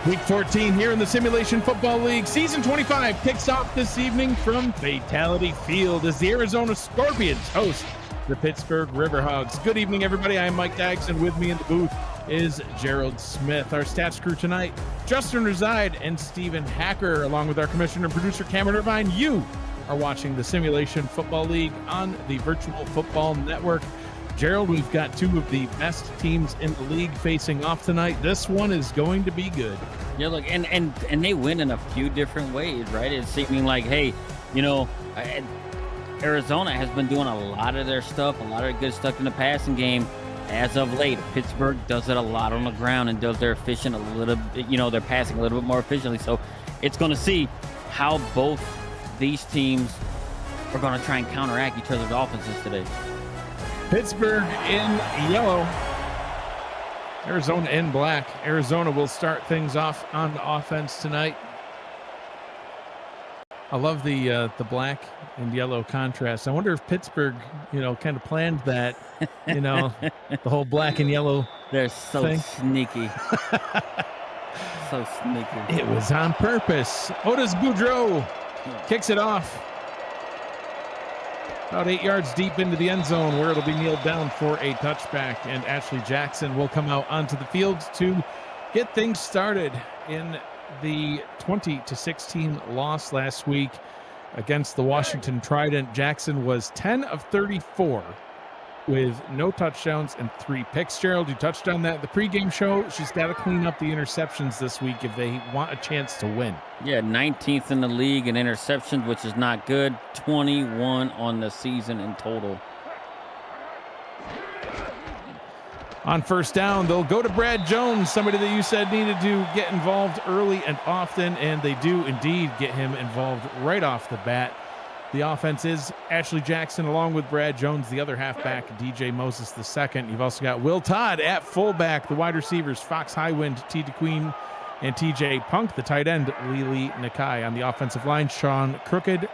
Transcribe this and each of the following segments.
Week 14 here in the Simulation Football League. Season 25 kicks off this evening from Fatality Field as the Arizona Scorpions host the Pittsburgh Riverhogs. Good evening, everybody. I'm Mike Daggs, and with me in the booth is Gerald Smith. Our stats crew tonight, Justin Reside and Stephen Hacker, along with our commissioner and producer Cameron Irvine. You are watching the Simulation Football League on the Virtual Football Network. Gerald, we've got two of the best teams in the league facing off tonight. This one is going to be good. Yeah, look, and they win in a few different ways, right? It's seeming like, hey, you know, Arizona has been doing a lot of their stuff, a lot of good stuff in the passing game as of late. Pittsburgh does it a lot on the ground and does their efficient a little bit, you know, they're passing a little bit more efficiently. So it's going to see how both these teams are going to try and counteract each other's offenses today. Pittsburgh in yellow, Arizona in black. Arizona will start things off on the offense tonight. I love the black and yellow contrast. I wonder if Pittsburgh, you know, kind of planned that, you know, the whole black and yellow. They're so thing. Sneaky. So sneaky. It was on purpose. Otis Boudreaux kicks it off. About 8 yards deep into the end zone where it'll be kneeled down for a touchback, and Ashley Jackson will come out onto the field to get things started in the 20-16 loss last week against the Washington Trident. Jackson was 10 of 34 with no touchdowns and 3 picks. Gerald, you touched on that in the pregame show. She's got to clean up the interceptions this week if they want a chance to win. Yeah, 19th in the league in interceptions, which is not good. 21 on the season in total. On first down, they'll go to Brad Jones, somebody that you said needed to get involved early and often, and they do indeed get him involved right off the bat. The offense is Ashley Jackson along with Brad Jones, the other halfback, DJ Moses II. You've also got Will Todd at fullback, the wide receivers, Fox Highwind, T. DeQueen, and TJ Punk, the tight end, Lily Nakai. On the offensive line, Sean Crooked,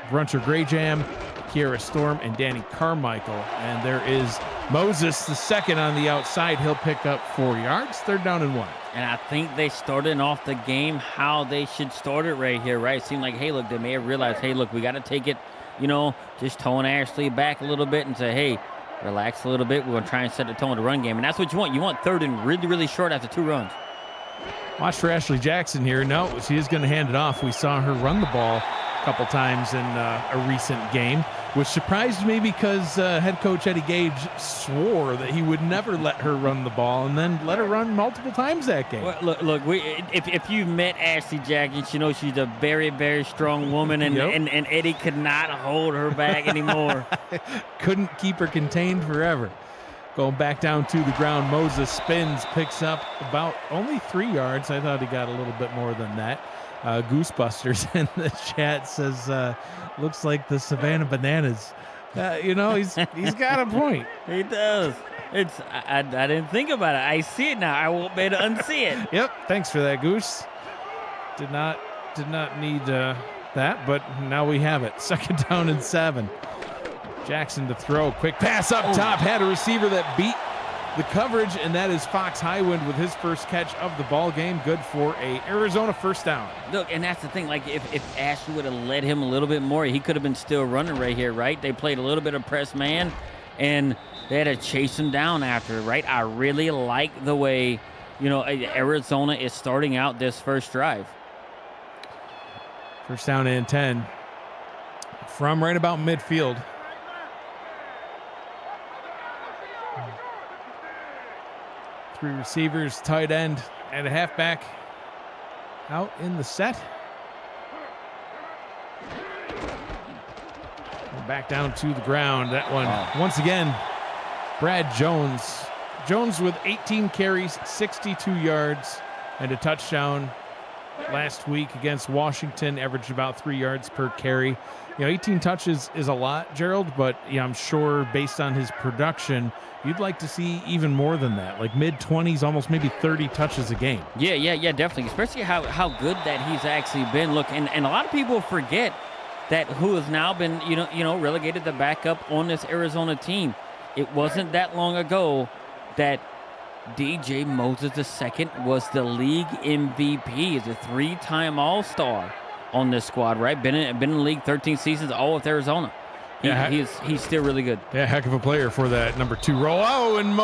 Bruncher Grayjam, Kiera Storm, and Danny Carmichael. And there is Moses II on the outside. He'll pick up 4 yards, 3rd down and 1. And I think they started off the game how they should start it right here, right? It seemed like, hey, look, they may have realized, hey, look, we got to take it, you know, just tone Ashley back a little bit and say, hey, relax a little bit. We're going to try and set the tone of the run game. And that's what you want. You want 3rd and really, really short after 2 runs. Watch for Ashley Jackson here. No, she is going to hand it off. We saw her run the ball a couple times in a recent game, which surprised me because head coach Eddie Gage swore that he would never let her run the ball, and then let her run multiple times that game. Well, look. If you've met Ashley Jackson, you know she's a very, very strong woman, and, Yep. and Eddie could not hold her back anymore. Couldn't keep her contained forever. Going back down to the ground, Moses spins, picks up about only 3 yards. I thought he got a little bit more than that. Goosebusters in the chat says, looks like the Savannah Bananas. You know, he's got a point. He does. I didn't think about it. I see it now. I won't be able to unsee it. Yep, thanks for that, Goose. Did not need that, but now we have it. 2nd down and 7. Jackson to throw. Quick pass up top. Had a receiver that beat the coverage, and that is Fox Highwind with his first catch of the ball game. Good for a Arizona 1st down. Look, and that's the thing. Like, if Ashley would have led him a little bit more, he could have been still running right here, right? They played a little bit of press man, and they had to chase him down after, right? I really like the way, you know, Arizona is starting out this first drive. 1st down and 10 from right about midfield. Three receivers, tight end, and a halfback out in the set. And back down to the ground. That one, once again, Brad Jones. Jones with 18 carries, 62 yards, and a touchdown last week against Washington, averaged about 3 yards per carry. You know, 18 touches is a lot, Gerald, but yeah, I'm sure based on his production, you'd like to see even more than that, like mid-20s, almost maybe 30 touches a game. Yeah, definitely, especially how good that he's actually been. Look, and a lot of people forget that who has now been, you know, relegated to back up on this Arizona team. It wasn't that long ago that DJ Moses II was the league MVP. He's a 3-time All-Star on this squad, right? Been in the league 13 seasons, all with Arizona. He's still really good. Yeah, heck of a player for that number 2 role. Oh, and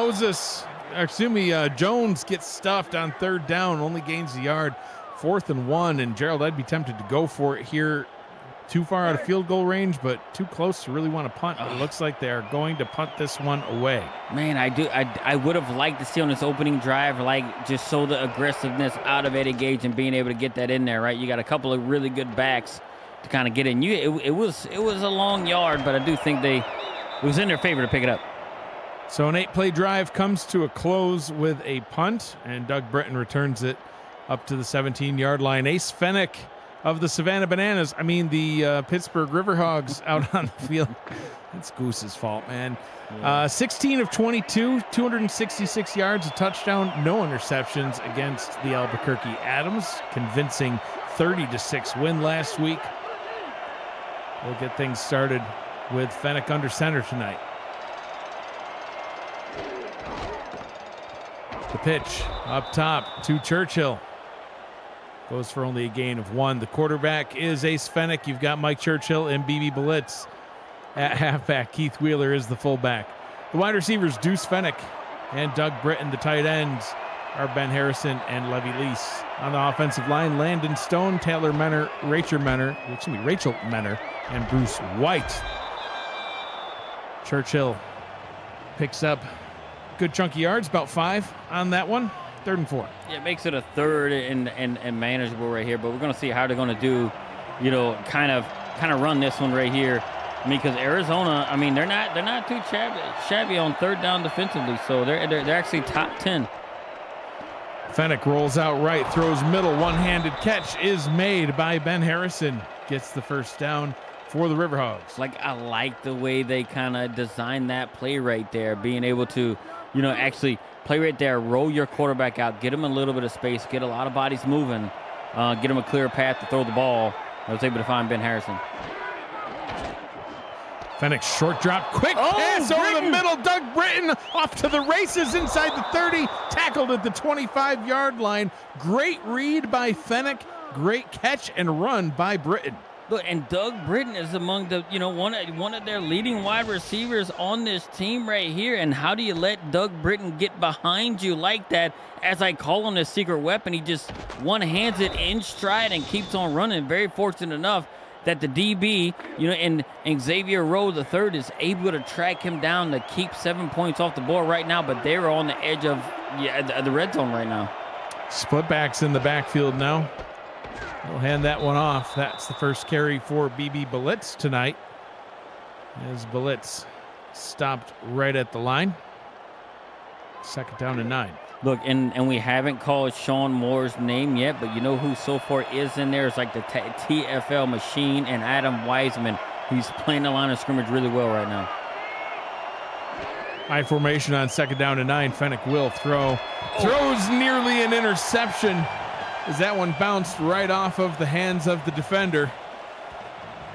Jones gets stuffed on 3rd down, only gains the yard. 4th and 1, and Gerald, I'd be tempted to go for it here. Too far out of field goal range, but too close to really want to punt. It looks like they are going to punt this one away. Man, I would have liked to see on this opening drive, like, just show the aggressiveness out of Eddie Gage and being able to get that in there, right? You got a couple of really good backs to kind of get in. It was a long yard, but I do think it was in their favor to pick it up. So an 8-play drive comes to a close with a punt, and Doug Britton returns it up to the 17-yard line. Ace Fennick of the Savannah Bananas, the Pittsburgh Riverhogs out on the field. It's Goose's fault, man. 16 of 22, 266 yards, a touchdown, no interceptions against the Albuquerque Adams. Convincing 30-6 win last week. We'll get things started with Fennick under center tonight. The pitch up top to Churchill. Goes for only a gain of 1. The quarterback is Ace Fennick. You've got Mike Churchill and BB Blitz at halfback. Keith Wheeler is the fullback. The wide receivers, Deuce Fennick and Doug Britton. The tight ends are Ben Harrison and Levy Lease. On the offensive line, Landon Stone, Taylor Menner, Rachel Menner, and Bruce White. Churchill picks up good chunky yards, about 5 on that one. 3rd and 4. Yeah, it makes it a 3rd and manageable right here, but we're going to see how they're going to do, kind of run this one right here. Because Arizona, they're not too shabby on 3rd down defensively, so they're actually top 10. Fennick rolls out right, throws middle, one-handed catch is made by Ben Harrison. Gets the 1st down for the Riverhogs. I like the way they kind of designed that play right there, being able to, actually play right there, roll your quarterback out, get him a little bit of space, get a lot of bodies moving, get him a clear path to throw the ball. I was able to find Ben Harrison. Fennick short drop, quick pass over the middle. Doug Britton off to the races inside the 30, tackled at the 25-yard line. Great read by Fennick, great catch and run by Britton. Look, and Doug Britton is among the, one of their leading wide receivers on this team right here. And how do you let Doug Britton get behind you like that? As I call him, the secret weapon, he just one-hands it in stride and keeps on running. Very fortunate enough that the DB, and Xavier Rose III is able to track him down to keep 7 points off the board right now. But they're on the edge of the red zone right now. Split backs in the backfield now. We'll hand that one off. That's the first carry for BB Blitz tonight. As Blitz stopped right at the line. 2nd down and 9. Look, and we haven't called Sean Moore's name yet, but who so far is in there is like the TFL machine and Adam Wiseman. He's playing the line of scrimmage really well right now. High formation on 2nd down and 9. Fennick will throw. Throws nearly an interception. As that one bounced right off of the hands of the defender.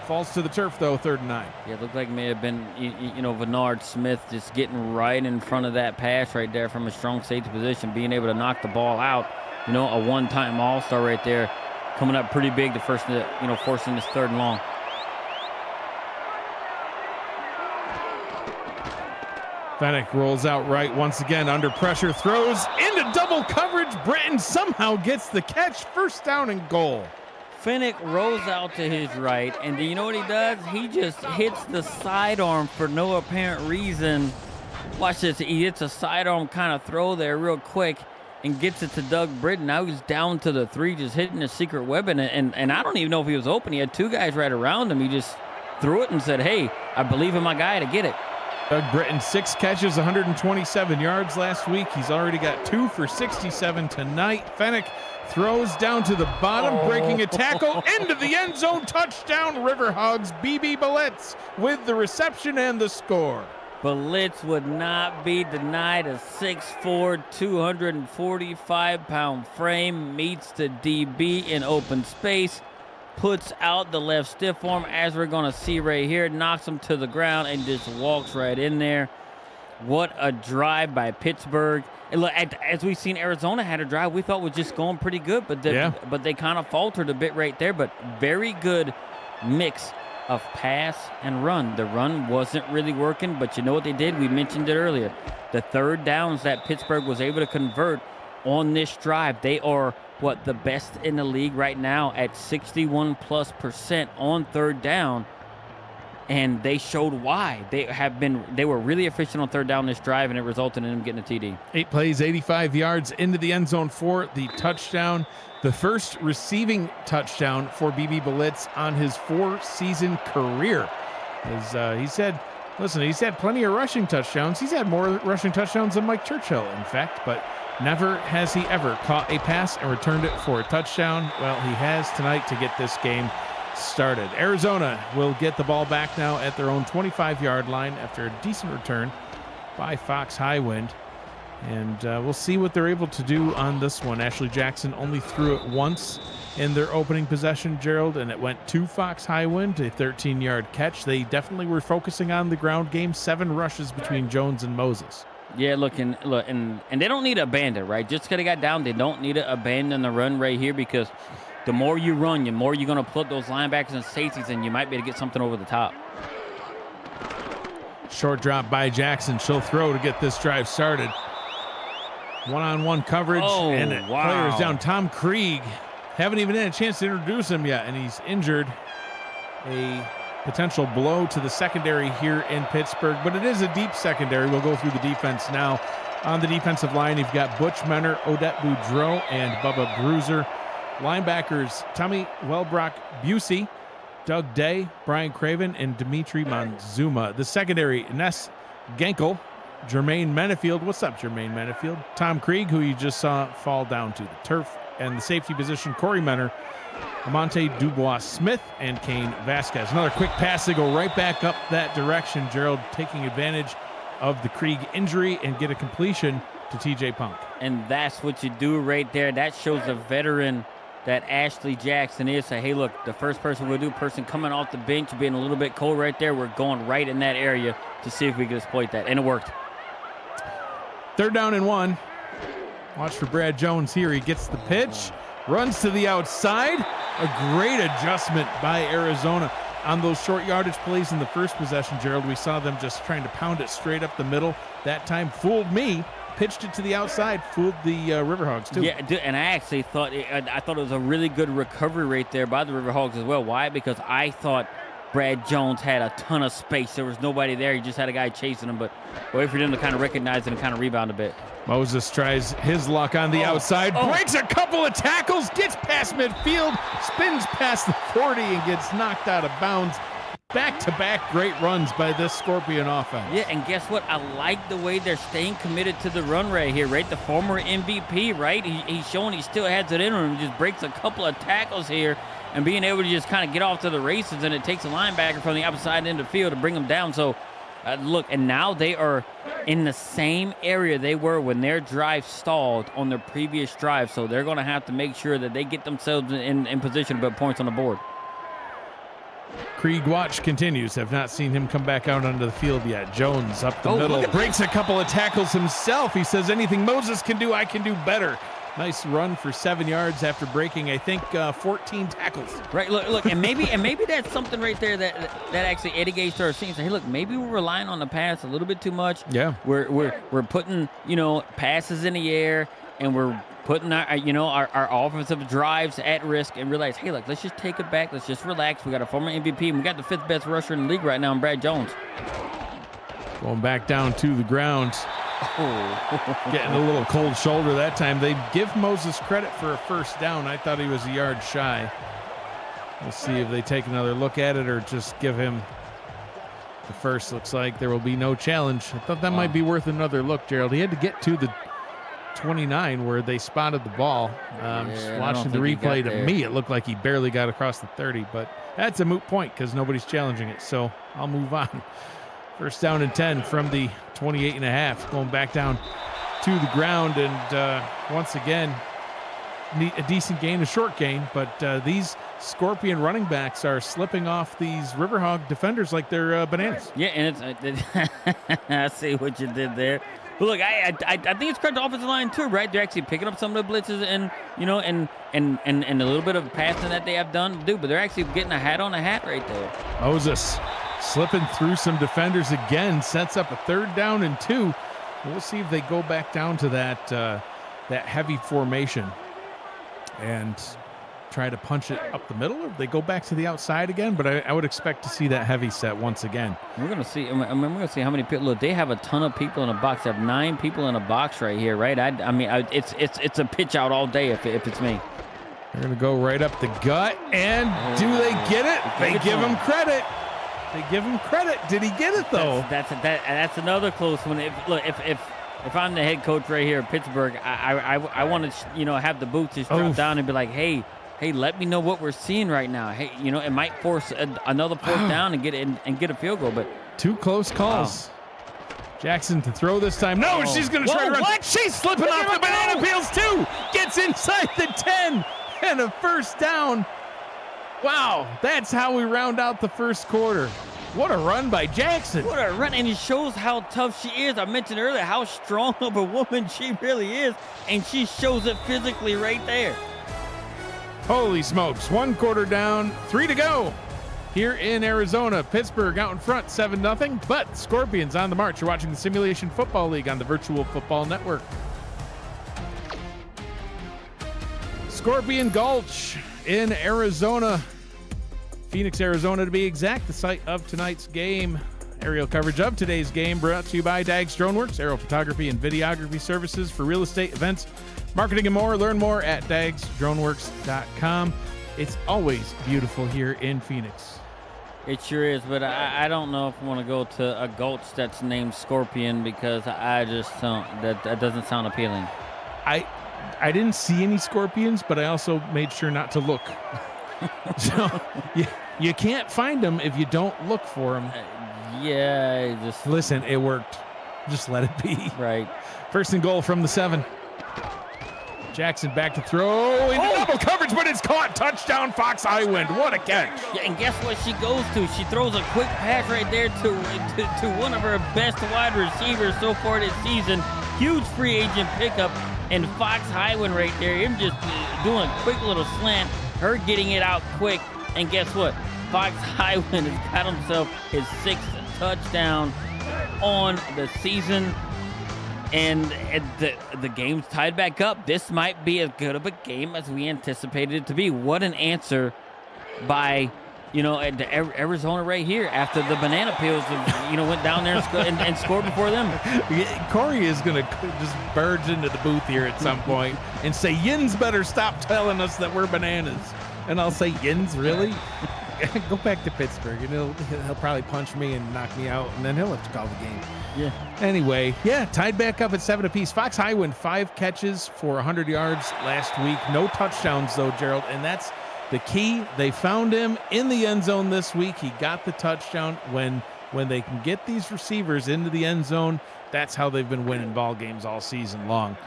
Falls to the turf, though, 3rd and 9. Yeah, it looked like it may have been, Bernard Smith just getting right in front of that pass right there from a strong safety position, being able to knock the ball out. A one-time All-Star right there, coming up pretty big the first, forcing this 3rd and long. Fennick rolls out right once again under pressure, throws into double coverage. Britton somehow gets the catch. 1st down and goal. Fennick rolls out to his right, and do you know what he does? He just hits the sidearm for no apparent reason. Watch this. He hits a sidearm kind of throw there real quick and gets it to Doug Britton. Now he's down to the 3, just hitting a secret weapon, and I don't even know if he was open. He had 2 guys right around him. He just threw it and said, hey, I believe in my guy to get it. Doug Britton, 6 catches, 127 yards last week. He's already got 2 for 67 tonight. Fennick throws down to the bottom, breaking a tackle into the end zone. Touchdown, Riverhogs. BB Blitz with the reception and the score. Blitz would not be denied. A 6'4", 245-pound frame meets the DB in open space. Puts out the left stiff arm, as we're going to see right here, knocks him to the ground and just walks right in there. What a drive by Pittsburgh. And look, as we've seen, Arizona had a drive we thought was just going pretty good, but they kind of faltered a bit right there. But very good mix of pass and run. The run wasn't really working, but you know what they did? We mentioned it earlier. The third downs that Pittsburgh was able to convert on this drive, they are the best in the league right now at 61+% on third down. And they showed why. They were really efficient on third down this drive, and it resulted in them getting a TD. 8 plays, 85 yards into the end zone for the touchdown. The first receiving touchdown for BB Blitz on his 4-season career. As he said, listen, he's had plenty of rushing touchdowns. He's had more rushing touchdowns than Mike Churchill, in fact, but never has he ever caught a pass and returned it for a touchdown. Well, he has tonight to get this game started. Arizona will get the ball back now at their own 25-yard line after a decent return by Fox Highwind. And we'll see what they're able to do on this one. Ashley Jackson only threw it once in their opening possession, Gerald, and it went to Fox Highwind, a 13-yard catch. They definitely were focusing on the ground game. 7 rushes between Jones and Moses. Yeah, and they don't need to abandon, right? Just because they got down, they don't need to abandon the run right here, because the more you run, the more you're going to put those linebackers and safeties, and you might be able to get something over the top. Short drop by Jackson. She'll throw to get this drive started. One-on-one coverage, and the player's down. Tom Krieg, haven't even had a chance to introduce him yet, and he's injured. A potential blow to the secondary here in Pittsburgh, but it is a deep secondary. We'll go through the defense now. On the defensive line, you've got Butch Menner, Odette Boudreau, and Bubba Bruiser. Linebackers, Tommy Welbrock Busey, Doug Day, Brian Craven, and Dimitri Monzuma. The secondary, Ness Genkel, Jermaine Menefield. What's up, Jermaine Menefield? Tom Krieg, who you just saw fall down to the turf. And the safety position, Corey Menner, Amante Dubois-Smith, and Kane Vasquez. Another quick pass to go right back up that direction. Gerald taking advantage of the Krieg injury and get a completion to TJ Punk. And that's what you do right there. That shows a veteran that Ashley Jackson is. Say, hey, look, the first person we'll do, person coming off the bench, being a little bit cold right there, we're going right in that area to see if we can exploit that. And it worked. 3rd down and 1. Watch for Brad Jones here. He gets the pitch, runs to the outside. A great adjustment by Arizona on those short yardage plays in the first possession, Gerald. We saw them just trying to pound it straight up the middle. That time fooled me. Pitched it to the outside, fooled the Riverhogs too. Yeah, and I actually thought it was a really good recovery right there by the Riverhogs as well. Why? Because I thought Brad Jones had a ton of space. There was nobody there. He just had a guy chasing him, but wait for them to kind of recognize it and kind of rebound a bit. Moses tries his luck on the outside, breaks a couple of tackles, gets past midfield, spins past the 40 and gets knocked out of bounds. Back-to-back great runs by this Scorpion offense. Yeah, and guess what? I like the way they're staying committed to the run right here, right? The former MVP, right? He's showing he still has it in him. He just breaks a couple of tackles here and being able to just kind of get off to the races, and it takes a linebacker from the opposite end of the field to bring him down. So, look, and now they are in the same area they were when their drive stalled on their previous drive. So they're going to have to make sure that they get themselves in position to put points on the board. Krieg watch continues. Have not seen him come back out onto the field yet. Jones up the middle, breaks a couple of tackles himself. He says, anything Moses can do, I can do better. Nice run for 7 yards after breaking, I think, 14 tackles. Right, look, and maybe that's something right there that actually Eddie Gay started seeing. So, hey, look, maybe we're relying on the pass a little bit too much. Yeah, we're putting passes in the air, and we're putting our offensive drives at risk, and realize, hey, look, let's just take it back. Let's just relax. We got a former MVP, and we got the 5th best rusher in the league right now, in Brad Jones. Going back down to the ground. Getting a little cold shoulder that time. They give Moses credit for a first down. I thought he was a yard shy. We'll see if they take another look at it or just give him the first. Looks like there will be no challenge. I thought that might be worth another look, Gerald. He had to get to the 29 where they spotted the ball. Just watching the replay, to me it looked like he barely got across the 30, but that's a moot point because nobody's challenging it, so I'll move on. First down and 10 from the 28.5, going back down to the ground, and once again a decent gain, a short gain, but these Scorpion running backs are slipping off these Riverhog defenders like they're bananas. Yeah, and I see what you did there. But look, I think it's correct offensive line too, right? They're actually picking up some of the blitzes and and a little bit of passing that they have done to do, but they're actually getting a hat on a hat right there. Moses slipping through some defenders again, sets up a 3rd down and 2. We'll see if they go back down to that heavy formation and try to punch it up the middle, or they go back to the outside again. But I would expect to see that heavy set once again. We're gonna see. I mean, we're gonna see how many people. Look, they have a ton of people in a box. They have 9 people in a box right here, right? It's a pitch out all day if it's me. They're gonna go right up the gut, and do they get it? They give him credit. They give him credit. Did he get it though? That's another close one. If I'm the head coach right here at Pittsburgh, I want to have the boots just drop down and be like, hey, let me know what we're seeing right now. Hey, it might force another 4th down and get a field goal, but 2 close calls. Jackson to throw this time. No, she's going to try to run. What? She's slipping off the banana peels too. Gets inside the 10 and a 1st down. Wow, that's how we round out the 1st quarter. What a run by Jackson. What a run, and it shows how tough she is. I mentioned earlier how strong of a woman she really is, and she shows it physically right there. Holy smokes, 1 quarter down, 3 to go. Here in Arizona, Pittsburgh out in front, 7-0, but Scorpions on the march. You're watching the Simulation Football League on the Virtual Football Network. Scorpion Gulch in Arizona, Phoenix, Arizona to be exact, the site of tonight's game. Aerial coverage of today's game brought to you by Dags Droneworks, aerial photography and videography services for real estate, events, marketing, and more. Learn more at dagsdroneworks.com. It's always beautiful here in Phoenix. It sure is, but I don't know if I want to go to a gulch that's named Scorpion because I just don't. That doesn't sound appealing. I didn't see any scorpions, but I also made sure not to look. So you can't find them if you don't look for them. Yeah, just listen. It worked. Just let it be. Right. 1st and goal from the 7. Jackson back to throw into double coverage, but it's caught. Touchdown, Fox Highwind. What a catch. Yeah, and guess what she goes to? She throws a quick pass right there to one of her best wide receivers so far this season. Huge free agent pickup, and Fox Highwind right there. Him just doing a quick little slant, her getting it out quick, and guess what? Fox Highwind has got himself his 6th touchdown on the season. And the game's tied back up. This might be as good of a game as we anticipated it to be. What an answer by, Arizona right here after the banana peels, went down there and scored before them. Corey is going to just barge into the booth here at some point and say, Yins better stop telling us that we're bananas. And I'll say, Yins, really? Go back to Pittsburgh, and he'll probably punch me and knock me out, and then he'll have to call the game. Yeah. Anyway, tied back up at 7 apiece. Fox Highwind, 5 catches for 100 yards last week. No touchdowns, though, Gerald, and that's the key. They found him in the end zone this week. He got the touchdown. When they can get these receivers into the end zone, that's how they've been winning ball games all season long.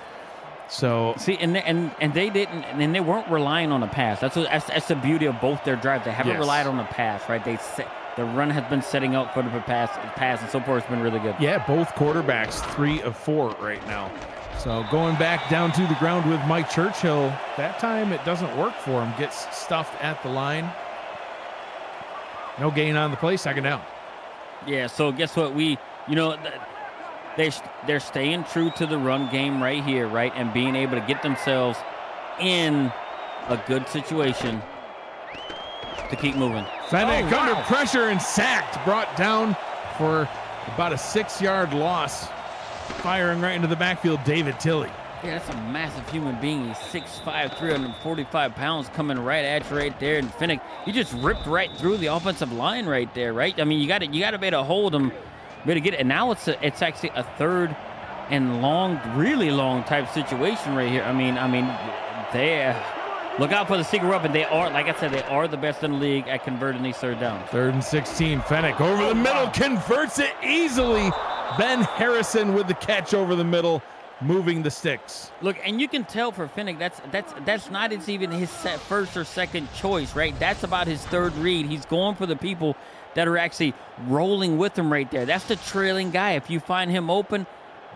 So see, and they didn't, and they weren't relying on a pass. That's the beauty of both their drives. They haven't relied on a pass, right? The run has been setting up for the pass, and so far it's been really good. Yeah, both quarterbacks 3 of 4 right now. So going back down to the ground with Mike Churchill. That time it doesn't work for him. Gets stuffed at the line. No gain on the play. 2nd down. Yeah. So guess what? They're staying true to the run game right here, right? And being able to get themselves in a good situation to keep moving. Fennec under pressure and sacked, brought down for about a 6-yard loss. Firing right into the backfield, David Tilley. Yeah, that's a massive human being. He's 6'5", 345 pounds coming right at you right there. And Fennec, he just ripped right through the offensive line right there, right? I mean, you got to be able to hold him. Better get it. And now it's actually a 3rd and long, really long type situation right here. I mean, they look out for the secret weapon. They are, like I said, they are the best in the league at converting these 3rd downs. 3rd and 16. Fennec over the middle, converts it easily. Ben Harrison with the catch over the middle. moving the sticks. Look, and you can tell for Finnick, that's not even his first or second choice, right? That's about his third read. He's going for the people that are actually rolling with him right there. That's the trailing guy. If you find him open,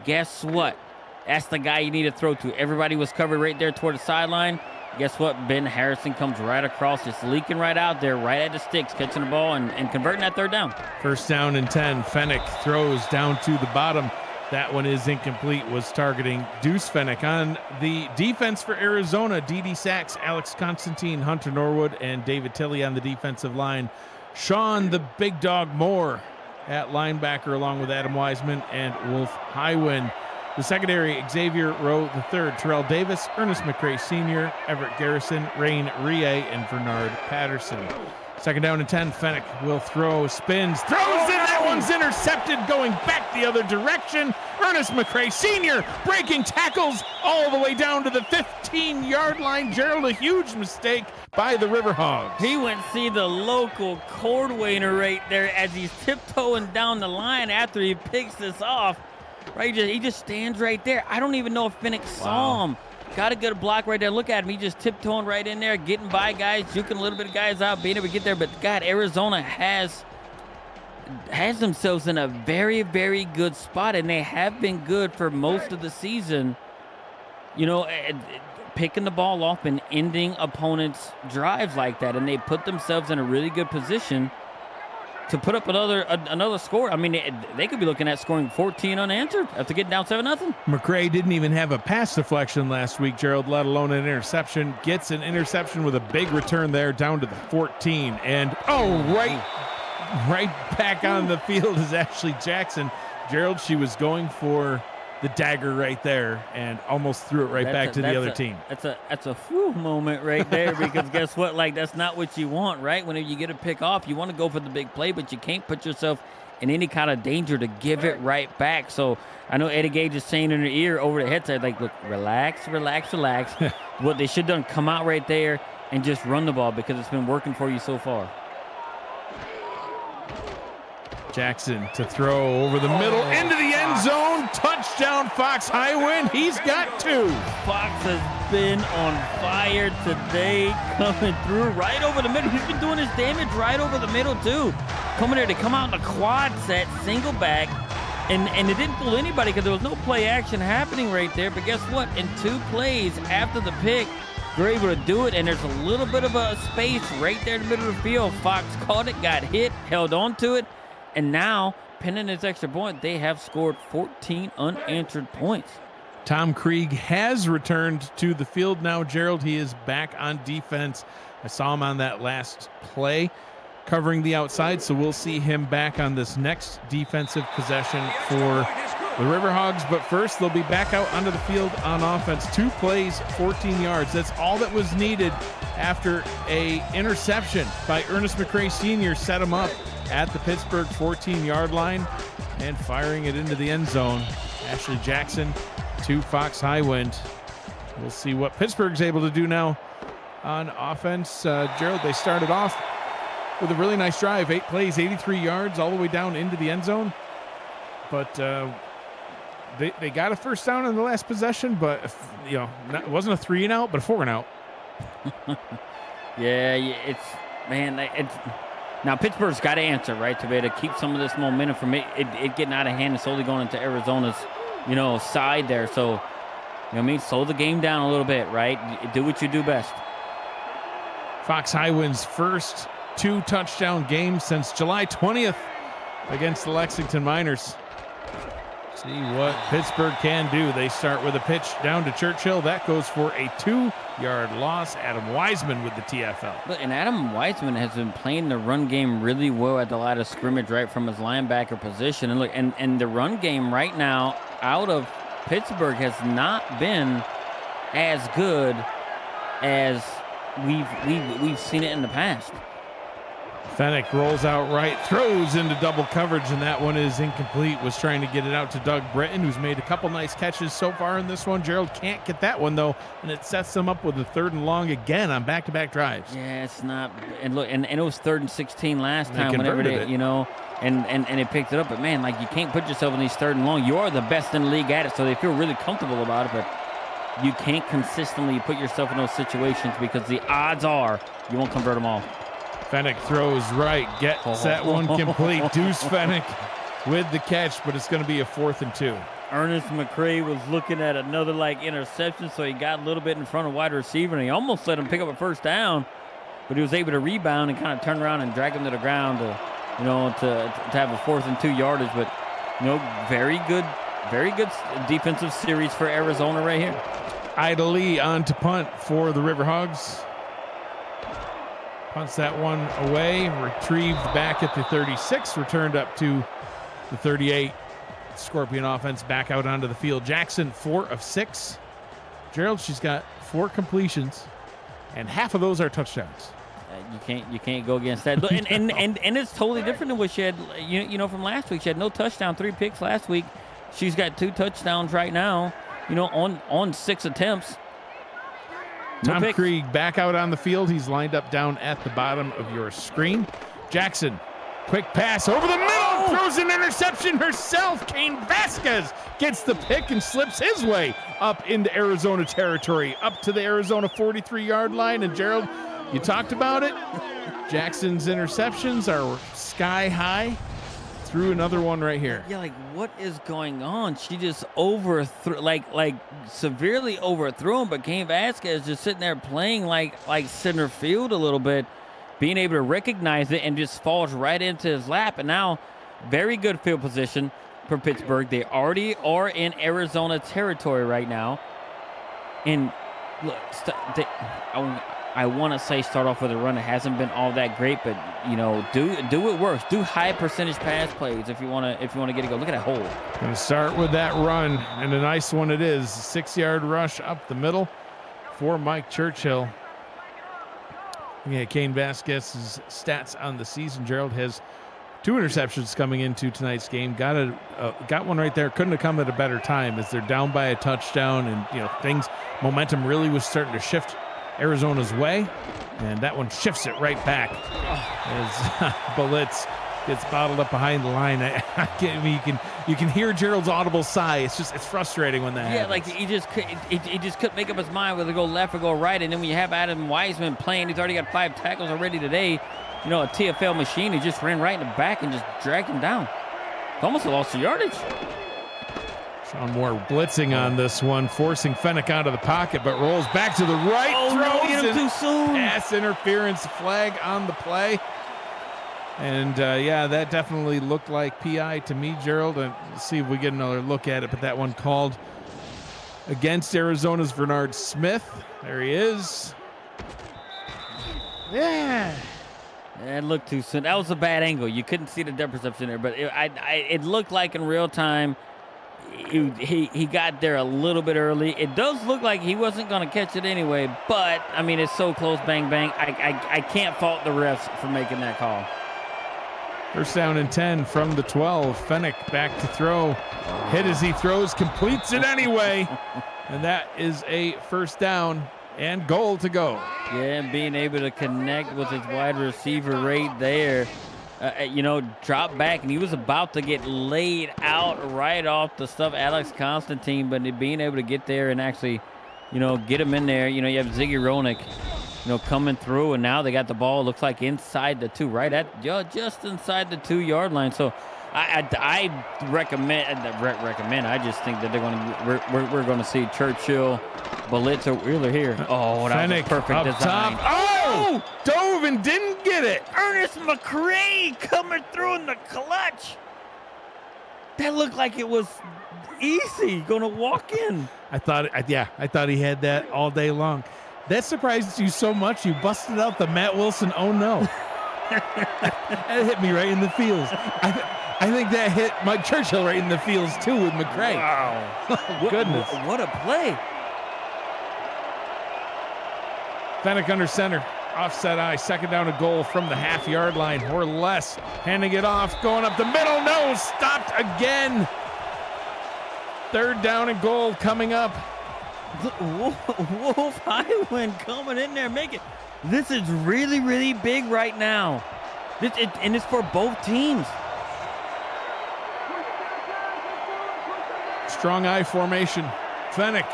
guess what? That's the guy you need to throw to. Everybody was covered right there toward the sideline. Guess what? Ben Harrison comes right across, just leaking right out there, right at the sticks, catching the ball and converting that third down. First down and 10. Fennick throws down to the bottom. That one is incomplete, was targeting Deuce Fennick. On the defense for Arizona, D.D. Sachs, Alex Constantine, Hunter Norwood, and David Tilley on the defensive line. Sean the Big Dog Moore at linebacker, along with Adam Wiseman and Wolf Highwind. The secondary, Xavier Rowe III, Terrell Davis, Ernest McCray Sr., Everett Garrison, Rain Rie, and Bernard Patterson. Second down and 10, Fennick will throw, spins, throws in, that one's intercepted, going back the other direction. Ernest McCray Sr. breaking tackles all the way down to the 15-yard line. Gerald, a huge mistake by the Riverhogs. He went see the local cordwainer right there as he's tiptoeing down the line after he picks this off. Right, he just stands right there. I don't even know if Fennick saw him. Got a good block right there. Look at him. He just tiptoeing right in there, getting by guys, juking a little bit of guys out, being able to get there. But, God, Arizona has themselves in a very, very good spot, and they have been good for most of the season. You know, picking the ball off and ending opponents' drives like that, and they put themselves in a really good position to put up another score. I mean, they could be looking at scoring 14 unanswered after getting down 7-0. McCray didn't even have a pass deflection last week, Gerald, let alone an interception. Gets an interception with a big return there down to the 14. And, right back on the field is Ashley Jackson. Gerald, she was going for the dagger right there and almost threw it back to the other team. That's a whew moment right there, because guess what? Like, that's not what you want, right? Whenever you get a pick off, you want to go for the big play, but you can't put yourself in any kind of danger to give it right back. So I know Eddie Gage is saying in her ear over the headset, like, look, relax. What they should have done, come out right there and just run the ball, because it's been working for you so far. Jackson to throw over the middle into the end zone. Touchdown, Fox Highwind. He's got two. Fox has been on fire today, coming through right over the middle. He's been doing his damage right over the middle, too. Coming there to come out in a quad set, single back, and it didn't fool anybody because there was no play action happening right there. But guess what? In 2 plays after the pick, they're able to do it, and there's a little bit of a space right there in the middle of the field. Fox caught it, got hit, held on to it. And now, pinning his extra point, they have scored 14 unanswered points. Tom Krieg has returned to the field now, Gerald. He is back on defense. I saw him on that last play covering the outside, so we'll see him back on this next defensive possession for the Riverhogs. But first, they'll be back out onto the field on offense. 2 plays, 14 yards. That's all that was needed after a interception by Ernest McCray Sr. set him up at the Pittsburgh 14-yard line and firing it into the end zone. Ashley Jackson to Fox Highwind. We'll see what Pittsburgh's able to do now on offense. Gerald, they started off with a really nice drive. 8 plays, 83 yards, all the way down into the end zone. But they got a first down in the last possession, but it wasn't a 3-and-out, but a 4-and-out. Now, Pittsburgh's got to answer, right, to be able to keep some of this momentum from it getting out of hand and slowly going into Arizona's, side there. So, slow the game down a little bit, right? Do what you do best. Fox Highwind's first 2-touchdown game since July 20th against the Lexington Miners. See what Pittsburgh can do. They start with a pitch down to Churchill. That goes for a 2-yard loss. Adam Wiseman with the TFL. And Adam Wiseman has been playing the run game really well at the line of scrimmage, right, from his linebacker position. And look, and the run game right now out of Pittsburgh has not been as good as we've seen it in the past. Fennick rolls out right, throws into double coverage, and that one is incomplete. Was trying to get it out to Doug Britton, who's made a couple nice catches so far in this one. Gerald can't get that one, though, and it sets them up with a 3rd and long again on back-to-back drives. Yeah, it's not. And look, and it was 3rd and 16 last time, whenever they, you know, and it picked it up. But, man, like, you can't put yourself in these 3rd and long. You are the best in the league at it, so they feel really comfortable about it. But you can't consistently put yourself in those situations because the odds are you won't convert them all. Fennick throws right, gets that one complete. Deuce Fennick with the catch, but it's going to be a 4th and 2. Ernest McCray was looking at another interception, so he got a little bit in front of wide receiver, and he almost let him pick up a 1st down, but he was able to rebound and kind of turn around and drag him to the ground to have a 4th and 2 yardage. But very good defensive series for Arizona right here. Ida Lee on to punt for the Riverhogs. Punts that one away, retrieved back at the 36, returned up to the 38. Scorpion offense back out onto the field. Jackson, 4 of 6. Gerald, she's got 4 completions, and half of those are touchdowns. You can't go against that. And it's totally different than what she had, from last week. She had no touchdown, 3 picks last week. She's got 2 touchdowns right now, on 6 attempts. Tom Krieg back out on the field. He's lined up down at the bottom of your screen. Jackson, quick pass over the middle, throws an interception herself. Kane Vasquez gets the pick and slips his way up into Arizona territory, up to the Arizona 43-yard line. And Gerald, you talked about it. Jackson's interceptions are sky high. Threw another one right here. Yeah, what is going on? She just overthrew, severely overthrew him, but Kane Vasquez just sitting there playing like center field a little bit, being able to recognize it and just falls right into his lap. And now, very good field position for Pittsburgh. They already are in Arizona territory right now. And look, I want to say start off with a run. It hasn't been all that great, but do what works. Do high percentage pass plays if you want to get it go. Look at that hole. Going to start with that run, and a nice one it is. 6-yard rush up the middle for Mike Churchill. Yeah, Kane Vasquez's stats on the season. Gerald has 2 interceptions coming into tonight's game. Got one right there. Couldn't have come at a better time as they're down by a touchdown, and momentum really was starting to shift Arizona's way, and that one shifts it right back as Belitz gets bottled up behind the line. You can hear Gerald's audible sigh. It's frustrating when that happens. He just couldn't make up his mind whether to go left or go right. And then when you have Adam Wiseman playing, he's already got 5 tackles already today. A TFL machine. He just ran right in the back and just dragged him down. Almost a loss of yardage. Sean Moore blitzing on this one, forcing Fennick out of the pocket, but rolls back to the right. Throws him too soon. Pass interference flag on the play. And, that definitely looked like PI to me, Gerald. And let's see if we get another look at it. But that one called against Arizona's Bernard Smith. There he is. Yeah. It looked too soon. That was a bad angle. You couldn't see the depth perception there, but it looked like in real time he got there a little bit early. It does look like he wasn't going to catch it anyway, but, it's so close, bang, bang. I can't fault the refs for making that call. First down and 10 from the 12. Fennick back to throw. Hit as he throws, completes it anyway. And that is a first down and goal to go. Yeah, and being able to connect with his wide receiver right there. Drop back, and he was about to get laid out right off the stuff, Alex Constantine, but being able to get there and actually, get him in there. You have Ziggy Ronick, coming through, and now they got the ball, looks like inside the 2, right at just inside the 2-yard line. So I recommend. I just think that we're going to see Churchill, Belitz, or Wheeler here. Oh, that was a perfect design. Top. Oh, dove and didn't get it. Ernest McCray coming through in the clutch. That looked like it was easy, going to walk in. I thought he had that all day long. That surprised you so much you busted out the Matt Wilson. Oh no, that hit me right in the feels. I think that hit Mike Churchill right in the feels too with McCray. Wow, Goodness, what a play! Fennick under center. offset eye, second down and goal from the half-yard line or less. Handing it off, going up the middle. No, stopped again. Third down and goal coming up. Wolf Highwind coming in there, making. This is really, really big right now. And it's for both teams. Strong eye formation. Fennick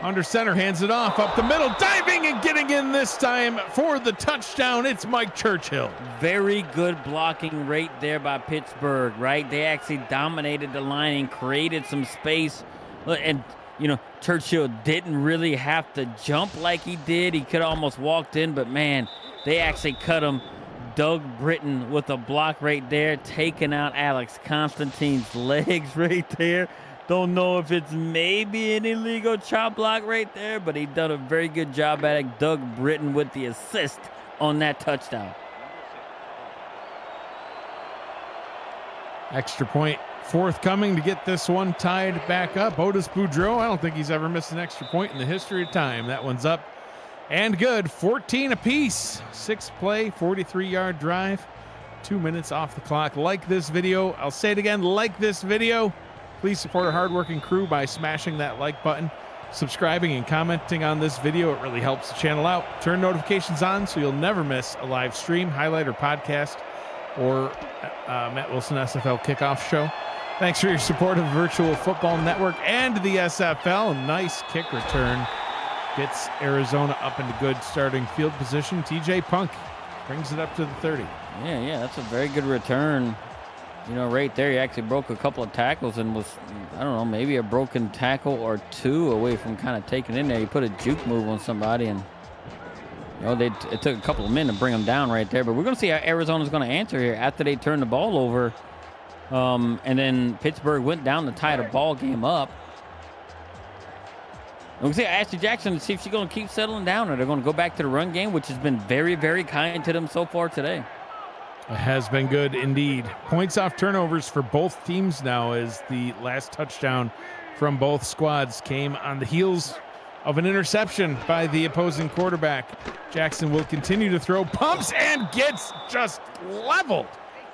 under center, hands it off up the middle, diving and getting in this time for the touchdown. It's Mike Churchill. Very good blocking right there by Pittsburgh, right? They actually dominated the line and created some space. And, you know, Churchill didn't really have to jump like he did. He could have almost walked in, but, man, they actually cut him. Doug Britton with a block right there, taking out Alex Constantine's legs right there. Don't know if it's maybe an illegal chop block right there, but he done a very good job at it. Doug Britton with the assist on that touchdown. Extra point forthcoming to get this one tied back up. Otis Boudreau, I don't think he's ever missed an extra point in the history of time. That one's up and good. 14 apiece. 6-play, 43-yard drive. 2 minutes off the clock. Like this video. I'll say it again, like this video. Please support our hardworking crew by smashing that like button, subscribing and commenting on this video. It really helps the channel out. Turn notifications on so you'll never miss a live stream, highlight, or podcast, or Matt Wilson SFL kickoff show. Thanks for your support of Virtual Football Network and the SFL. Nice kick return. Gets Arizona up into good starting field position. TJ Punk brings it up to the 30. Yeah, that's a very good return. You know, right there, he actually broke a couple of tackles and was, I don't know, maybe a broken tackle or two away from kind of taking in there. He put a juke move on somebody, and, you know, it took a couple of men to bring him down right there. But we're going to see how Arizona's going to answer here after they turn the ball over. And then Pittsburgh went down to tie the ball game up. And we see Ashley Jackson to see if she's going to keep settling down, or they're going to go back to the run game, which has been very, very kind to them so far today. It has been good indeed. Points off turnovers for both teams now, as the last touchdown from both squads came on the heels of an interception by the opposing quarterback. Jackson will continue to throw, pumps, and gets just leveled.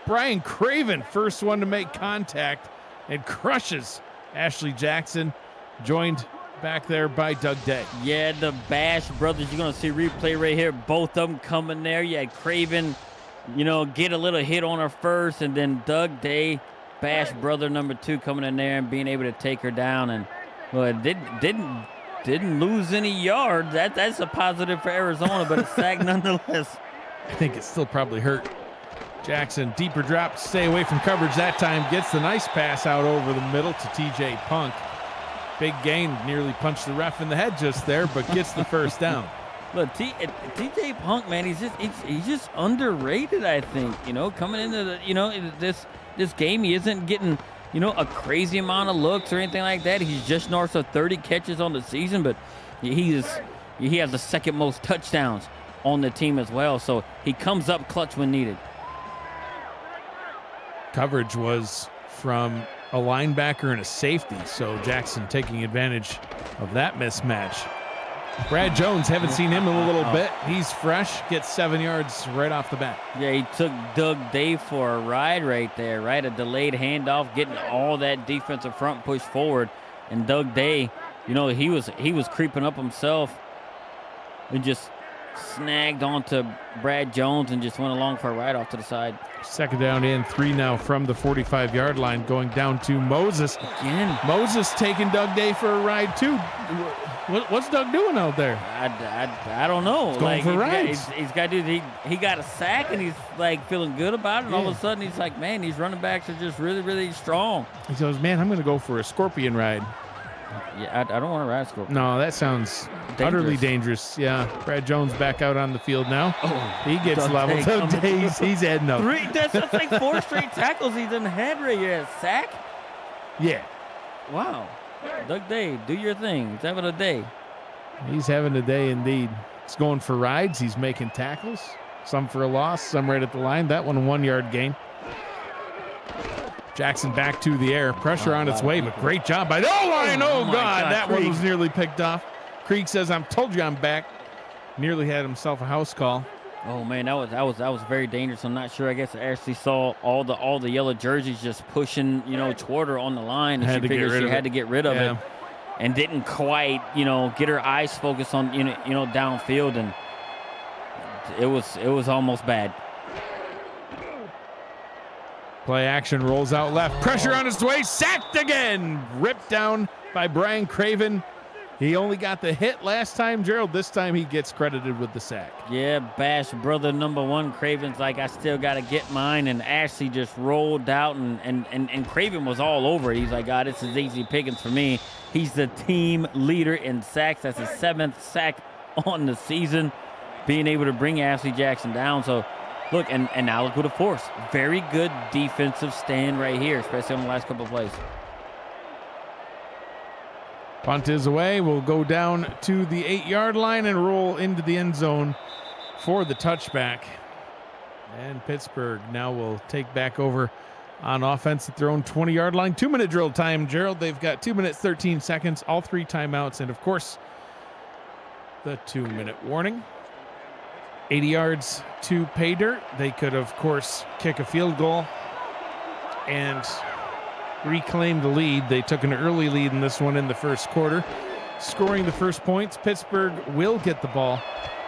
Brian Craven, first one to make contact, and crushes Ashley Jackson, joined back there by Doug Day. Yeah, the Bash brothers, you're going to see replay right here. Both of them coming there. You had Craven, you know, get a little hit on her first, and then Doug Day, Bash brother number 2, coming in there and being able to take her down. And, well, it didn't lose any yards. That's a positive for Arizona, but a sack nonetheless. I think it still probably hurt. Jackson, deeper drop, stay away from coverage that time, gets the nice pass out over the middle to TJ Punk. Big gain, nearly punched the ref in the head just there, but gets the first down. Look, TJ Punk, man, he's just underrated, I think. You know, coming into the, you know, this game, he isn't getting, you know, a crazy amount of looks or anything like that. He's just north of 30 catches on the season, but he has the second most touchdowns on the team as well. So he comes up clutch when needed. Coverage was from a linebacker and a safety, so Jackson taking advantage of that mismatch. Brad Jones, haven't seen him in a little bit. He's fresh, gets 7 yards right off the bat. Yeah, he took Doug Day for a ride right there, right? A delayed handoff, getting all that defensive front push forward. And Doug Day, you know, he was creeping up himself and just snagged onto Brad Jones and just went along for a ride off to the side. Second down and 3 now from the 45-yard line, going down to Moses. Again. Moses taking Doug Day for a ride, too. What's Doug doing out there? I don't know. He's going for rides. He's got to do. He got a sack and he's like feeling good about it. And all of a sudden he's like, man, these running backs are just really, really strong. He goes, man, I'm going to go for a scorpion ride. Yeah, I don't want to ride a scorpion. No, that sounds utterly dangerous. Yeah, Brad Jones back out on the field now. Oh, he gets leveled. He's heading up. That's like 4 straight tackles he's done had right here. Sack? Yeah. Wow. Doug Day, do your thing. He's having a day. He's having a day indeed. He's going for rides. He's making tackles. Some for a loss, some right at the line. That one a 1-yard gain. Jackson back to the air. Pressure on its way, but great job by the O-line. Oh, God, that one was nearly picked off. Creek says, told you I'm back. nearly had himself a house call. Oh man, that was very dangerous. I'm not sure. I guess I actually saw all the yellow jerseys just pushing, toward her on the line, and she figured she had to get rid of it, and didn't quite, get her eyes focused on, downfield, and it was almost bad. Play action, rolls out left, pressure on his way, sacked again, ripped down by Brian Craven. He only got the hit last time, Gerald. This time he gets credited with the sack. Yeah, Bash brother number one. Craven's like, I still got to get mine. And Ashley just rolled out, and Craven was all over it. He's like, God, this is easy pickings for me. He's the team leader in sacks. That's his 7th sack on the season, being able to bring Ashley Jackson down. So, look, and now look who the force. Very good defensive stand right here, especially on the last couple of plays. Punt is away. We'll go down to the 8-yard line and roll into the end zone for the touchback. And Pittsburgh now will take back over on offense at their own 20-yard line. 2-minute drill time, Gerald. They've got 2 minutes, 13 seconds, all 3 timeouts, and, of course, the 2-minute warning. 80 yards to pay dirt. They could, of course, kick a field goal and reclaim the lead. They took an early lead in this one in the first quarter, scoring the first points. Pittsburgh will get the ball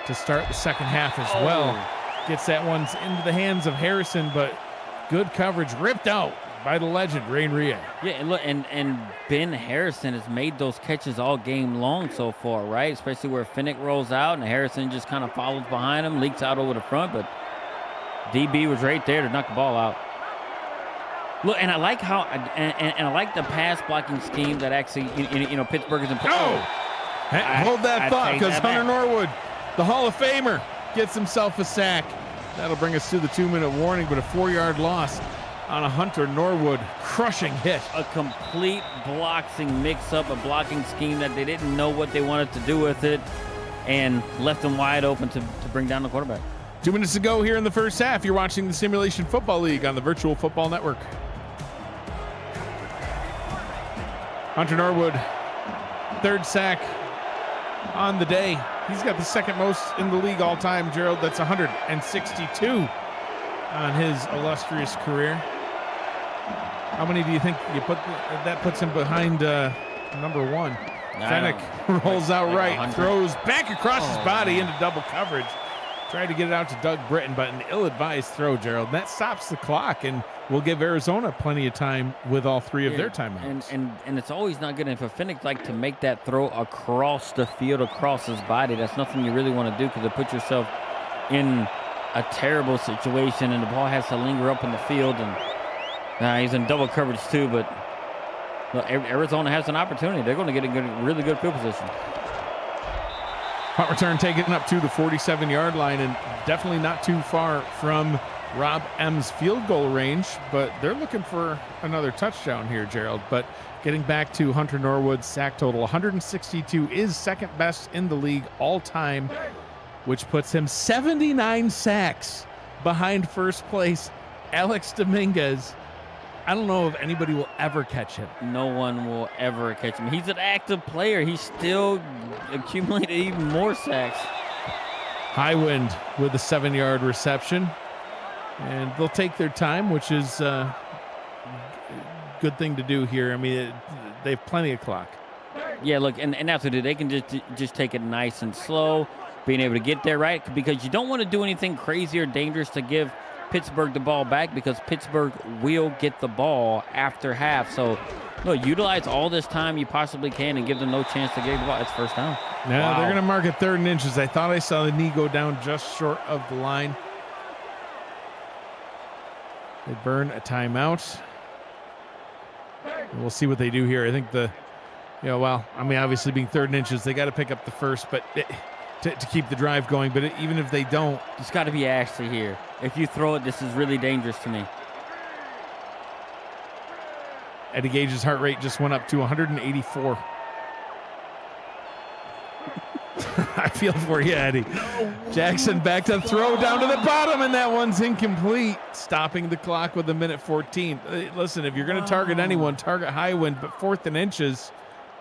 to start the second half as well. Gets that one into the hands of Harrison, but good coverage, ripped out by the legend, Rain Ria. Yeah, and look, and Ben Harrison has made those catches all game long so far, right? Especially where Finnick rolls out and Harrison just kind of follows behind him, leaks out over the front, but DB was right there to knock the ball out. Look, and I like how, and I like the pass blocking scheme that actually, Pittsburgh is in. Hold that thought, because Hunter Norwood, the Hall of Famer, gets himself a sack. That'll bring us to the 2-minute warning, but a 4-yard loss on a Hunter Norwood crushing hit. A complete blocking mix-up, a blocking scheme that they didn't know what they wanted to do with it, and left them wide open to bring down the quarterback. 2 minutes to go here in the first half. You're watching the Simulation Football League on the Virtual Football Network. Hunter Norwood, 3rd sack on the day. He's got the 2nd most in the league all time, Gerald. That's 162 on his illustrious career. How many do you think that puts him behind number 1? Fennick rolls out right, throws back across his body into double coverage. Tried to get it out to Doug Britton, but an ill-advised throw, Gerald. That stops the clock and will give Arizona plenty of time with all 3 of their timeouts. And it's always not good. If a Finnick like to make that throw across the field, across his body, that's nothing you really want to do, because it puts yourself in a terrible situation, and the ball has to linger up in the field. And he's in double coverage too, but look, Arizona has an opportunity. They're going to get a really good field position. Punt return taken up to the 47-yard line, and definitely not too far from Rob M's field goal range, but they're looking for another touchdown here, Gerald. But getting back to Hunter Norwood's sack total, 162 is 2nd best in the league all time, which puts him 79 sacks behind first place Alex Dominguez. I don't know if anybody will ever catch him. No one will ever catch him. He's an active player. He's still accumulated even more sacks. Highwind with a 7-yard reception. And they'll take their time, which is a good thing to do here. I mean, they have plenty of clock. Yeah, look, and that's what they can just take it nice and slow, being able to get there, right? Because you don't want to do anything crazy or dangerous to give Pittsburgh the ball back, because Pittsburgh will get the ball after half. So, look, utilize all this time you possibly can and give them no chance to get the ball. It's first down. Yeah, They're going to mark it 3rd and inches. I thought I saw the knee go down just short of the line. They burn a timeout. And we'll see what they do here. I think obviously being 3rd and inches, they got to pick up the first, but to keep the drive going. But even if they don't, it's got to be Ashley here. If you throw it, this is really dangerous to me. Eddie Gage's heart rate just went up to 184. I feel for you, Eddie. Jackson back to throw down to the bottom, and that one's incomplete, stopping the clock with 1:14. Listen, if you're going to target anyone, target Highwind, but 4th and inches,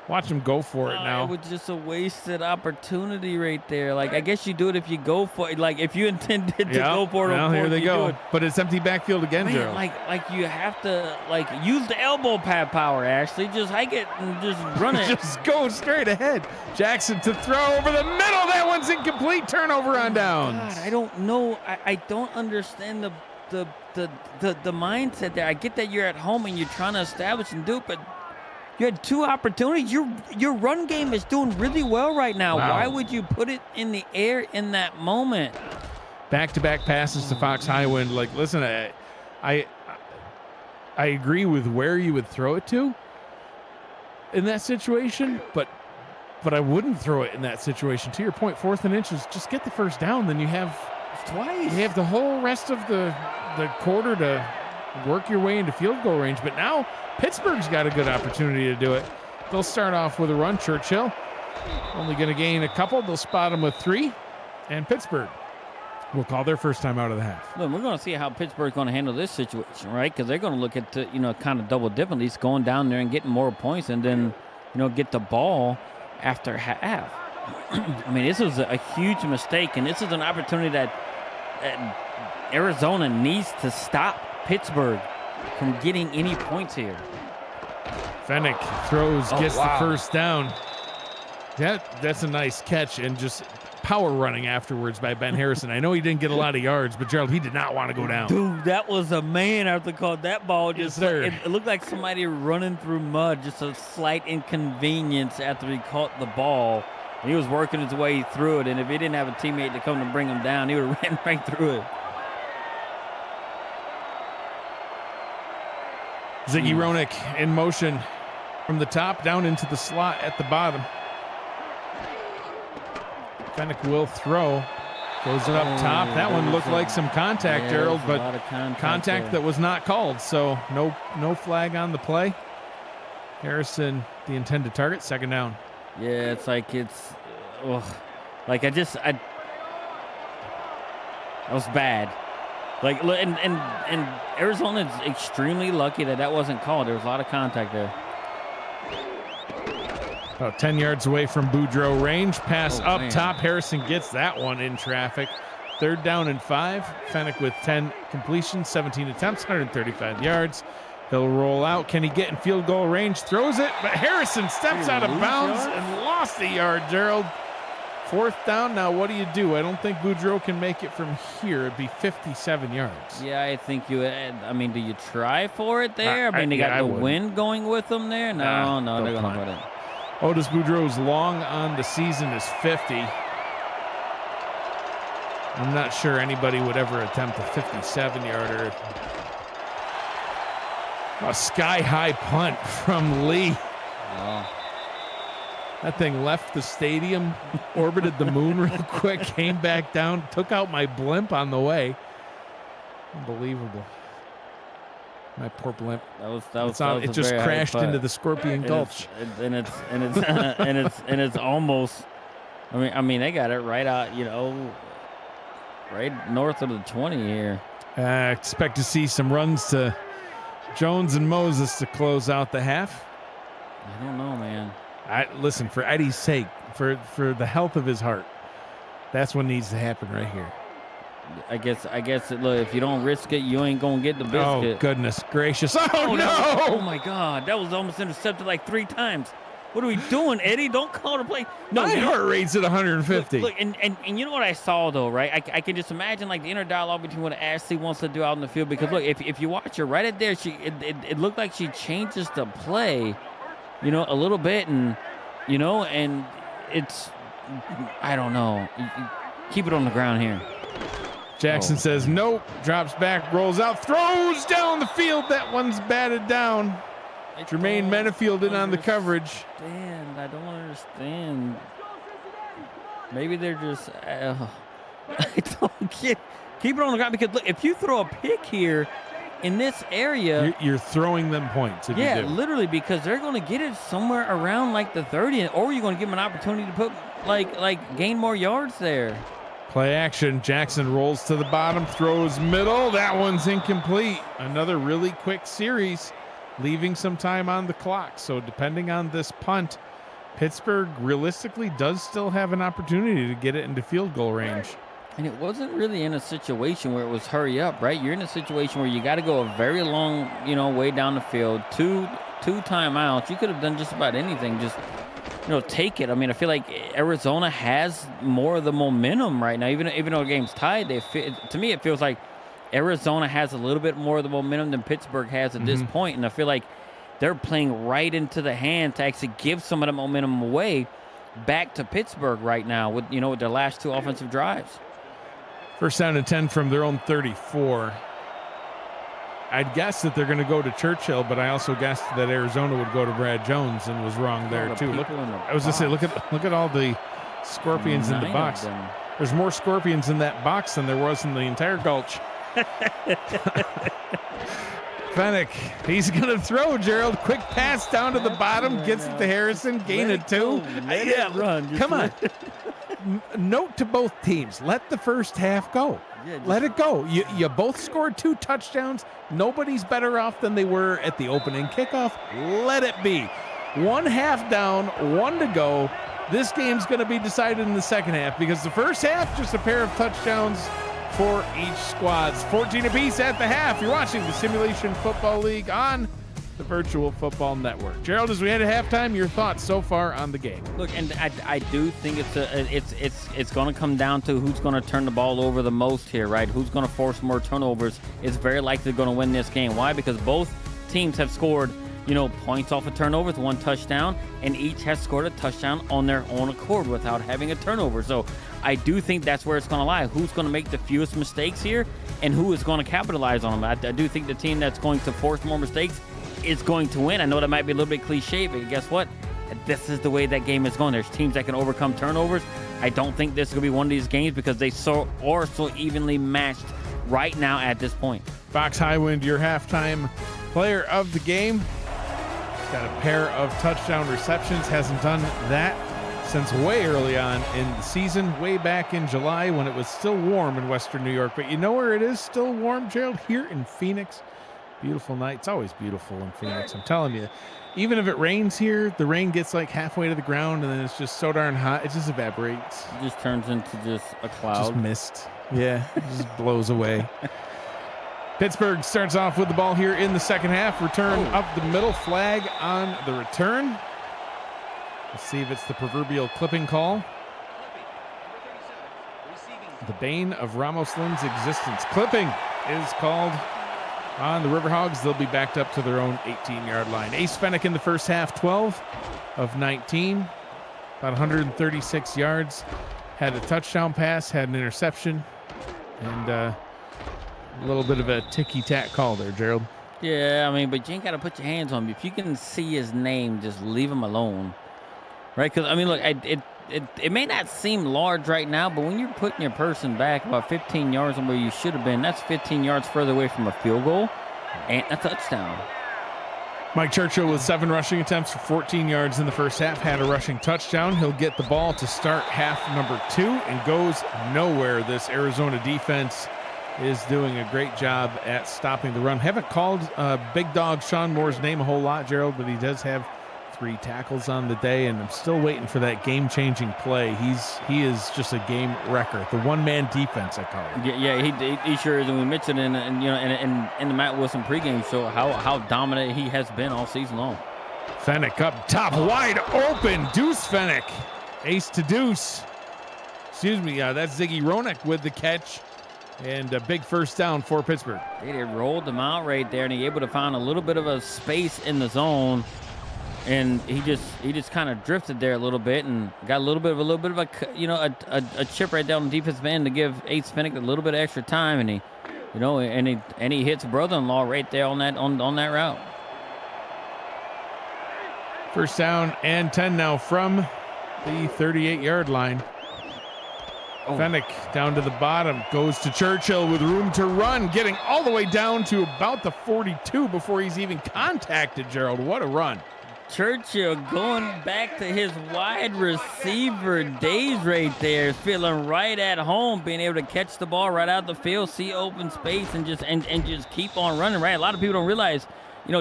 Watch him go for it now. It was just a wasted opportunity right there. Like, I guess you do it if you go for it. Like, if you intended to go for it. Well, here they go. But it's empty backfield again, Gerald. Like you have to, like, use the elbow pad power, Ashley. Just hike it and just run it. Just go straight ahead. Jackson to throw over the middle. That one's incomplete. Turnover on downs. God, I don't know. I don't understand the mindset there. I get that you're at home and you're trying to establish and do it, but you had 2 opportunities. Your run game is doing really well right now. Wow. Why would you put it in the air in that moment? Back-to-back passes to Fox Highwind. Like, listen, I agree with where you would throw it to in that situation, but I wouldn't throw it in that situation. To your point, 4th and inches, just get the first down. Then you have twice. You have the whole rest of the quarter to work your way into field goal range. But now Pittsburgh's got a good opportunity to do it. They'll start off with a run. Churchill only going to gain a couple. They'll spot him with 3. And Pittsburgh will call their first time out of the half. Look, we're going to see how Pittsburgh's going to handle this situation, right? Because they're going to look at, kind of double dip, at least going down there and getting more points and then, get the ball after half. I mean, this was a huge mistake, and this is an opportunity that Arizona needs to stop Pittsburgh from getting any points here. Fennick throws, gets the first down. That's a nice catch, and just power running afterwards by Ben Harrison. I know he didn't get a lot of yards, but Gerald, he did not want to go down. Dude, that was a man after caught that ball. Just it looked like somebody running through mud, just a slight inconvenience after he caught the ball. And he was working his way through it, and if he didn't have a teammate to come to bring him down, he would have ran right through it. Ziggy Roenick in motion from the top down into the slot at the bottom. Fennick will throw. Goes it up top. That one looked like some contact, Gerald, but contact that was not called. So no flag on the play. Harrison, the intended target, 2nd down. Yeah, it's like that was bad. Like, and Arizona's extremely lucky that wasn't called. There was a lot of contact there. About 10 yards away from Boudreaux range. Pass up top. Harrison gets that one in traffic. 3rd down and 5. Fennick with 10 completions, 17 attempts, 135 yards. He'll roll out. Can he get in field goal range? Throws it, but Harrison steps out of bounds and lost a yard, Gerald. 4th down. Now, what do? I don't think Boudreaux can make it from here. It'd be 57 yards. Yeah, I think do you try for it there? They got the wind going with them there? No, they're going to put it. Otis Boudreaux's long on the season is 50. I'm not sure anybody would ever attempt a 57-yarder. A sky-high punt from Lee. Oh. That thing left the stadium, orbited the moon real quick, came back down, took out my blimp on the way. Unbelievable. My poor blimp. It just crashed into the Scorpion Gulch. It's almost. I mean, they got it right out. Right north of the 20 here. I expect to see some runs to Jones and Moses to close out the half. I don't know, man. Listen, for Eddie's sake, for the health of his heart, that's what needs to happen right here. I guess. Look, if you don't risk it, you ain't gonna get the biscuit. Oh goodness gracious! Oh no! Oh my God! That was almost intercepted like 3 times. What are we doing, Eddie? Don't call the play. No, my heart rate's at 150. Look, and you know what I saw though, right? I can just imagine like the inner dialogue between what Ashley wants to do out in the field, because look, if you watch her right at there, it looked like she changes the play, a little bit, and and it's, I don't know. Keep it on the ground here. Jackson says nope, drops back, rolls out, throws down the field. That one's batted down. Jermaine Menafield in on the coverage. I don't understand. Maybe they're just. I don't get. Keep it on the ground, because look, if you throw a pick here in this area, you're throwing them points. If you do. Literally, because they're going to get it somewhere around like the 30, or you're going to give them an opportunity to put like gain more yards there. Play action. Jackson rolls to the bottom, throws middle. That one's incomplete. Another really quick series, leaving some time on the clock. So depending on this punt, Pittsburgh realistically does still have an opportunity to get it into field goal range. And it wasn't really in a situation where it was hurry up, right? You're in a situation where you got to go a very long, way down the field. Two timeouts. You could have done just about anything. Just, take it. I mean, I feel like Arizona has more of the momentum right now. Even though the game's tied, to me it feels like Arizona has a little bit more of the momentum than Pittsburgh has at this point. And I feel like they're playing right into the hand to actually give some of the momentum away back to Pittsburgh right now with their last 2 offensive drives. First down and 10 from their own 34. I'd guess that they're going to go to Churchill, but I also guessed that Arizona would go to Brad Jones and was wrong there too. I was going to say, look at all the scorpions in the box. There's more scorpions in that box than there was in the entire gulch. Fennick, he's going to throw, Gerald. Quick pass down to the bottom, gets it to Harrison, gain it 2. Let it run. Come on. Note to both teams, let the first half go. Let it go. You both scored 2 touchdowns. Nobody's better off than they were at the opening kickoff. Let it be. 1 half down, 1 to go. This game's going to be decided in the second half because the first half, just a pair of touchdowns for each squad. 14 apiece at the half. You're watching the Simulation Football League on the Virtual Football Network. Gerald, as we head to halftime, your thoughts so far on the game? Look, and I do think it's going to come down to who's going to turn the ball over the most here, right? Who's going to force more turnovers is very likely going to win this game. Why? Because both teams have scored, points off of turnovers, 1 touchdown, and each has scored a touchdown on their own accord without having a turnover. So I do think that's where it's going to lie. Who's going to make the fewest mistakes here, and who is going to capitalize on them? I do think the team that's going to force more mistakes is going to win. I know that might be a little bit cliche, but guess what? This is the way that game is going. There's teams that can overcome turnovers. I don't think this is going to be one of these games because they are so evenly matched right now at this point. Fox Highwind, your halftime player of the game. He's got a pair of touchdown receptions. Hasn't done that since way early on in the season, way back in July when it was still warm in Western New York. But you know where it is still warm, Gerald? Here in Phoenix. Beautiful night. It's always beautiful in Phoenix. I'm telling you, even if it rains here, the rain gets like halfway to the ground and then it's just so darn hot. It just evaporates. It just turns into just a cloud. Just mist. Yeah, it just blows away. Pittsburgh starts off with the ball here in the second half. Return up the middle. Flag on the return. Let's see if it's the proverbial clipping call. The bane of Ramos Lynn's existence. Clipping is called on the Riverhogs. They'll be backed up to their own 18-yard line. Ace Fennick in the first half, 12 of 19, about 136 yards. Had a touchdown pass, had an interception, and a little bit of a ticky-tack call there, Gerald. Yeah, I mean, but you ain't got to put your hands on him. If you can see his name, just leave him alone, right? Because, I mean, look, it may not seem large right now, but when you're putting your person back about 15 yards from where you should have been, that's 15 yards further away from a field goal and a touchdown. Mike Churchill with 7 rushing attempts for 14 yards in the first half, had a rushing touchdown. He'll get the ball to start half number 2 and goes nowhere. This Arizona defense is doing a great job at stopping the run. Haven't called big dog Sean Moore's name a whole lot, Gerald, but he does have 3 tackles on the day, and I'm still waiting for that game-changing play. He is just a game wrecker. The one-man defense, I call it. Yeah, he sure is. And we mentioned in the Matt Wilson pregame show how dominant he has been all season long. Fennick up top, wide open. Deuce Fennick, ace to deuce. Excuse me, that's Ziggy Roenick with the catch. And a big first down for Pittsburgh. They rolled them out right there, and he able to find a little bit of a space in the zone. And he just kind of drifted there a little bit and got a little bit of a chip right down the defensive end to give Ace Fennick a little bit of extra time, and he hits brother-in-law right there on that route. First down and 10 now from the 38-yard line. Fennick down to the bottom, goes to Churchill with room to run, getting all the way down to about the 42 before he's even contacted, Gerald. What a run. Churchill going back to his wide receiver days right there, feeling right at home, being able to catch the ball right out the field, see open space, and just keep on running, right? A lot of people don't realize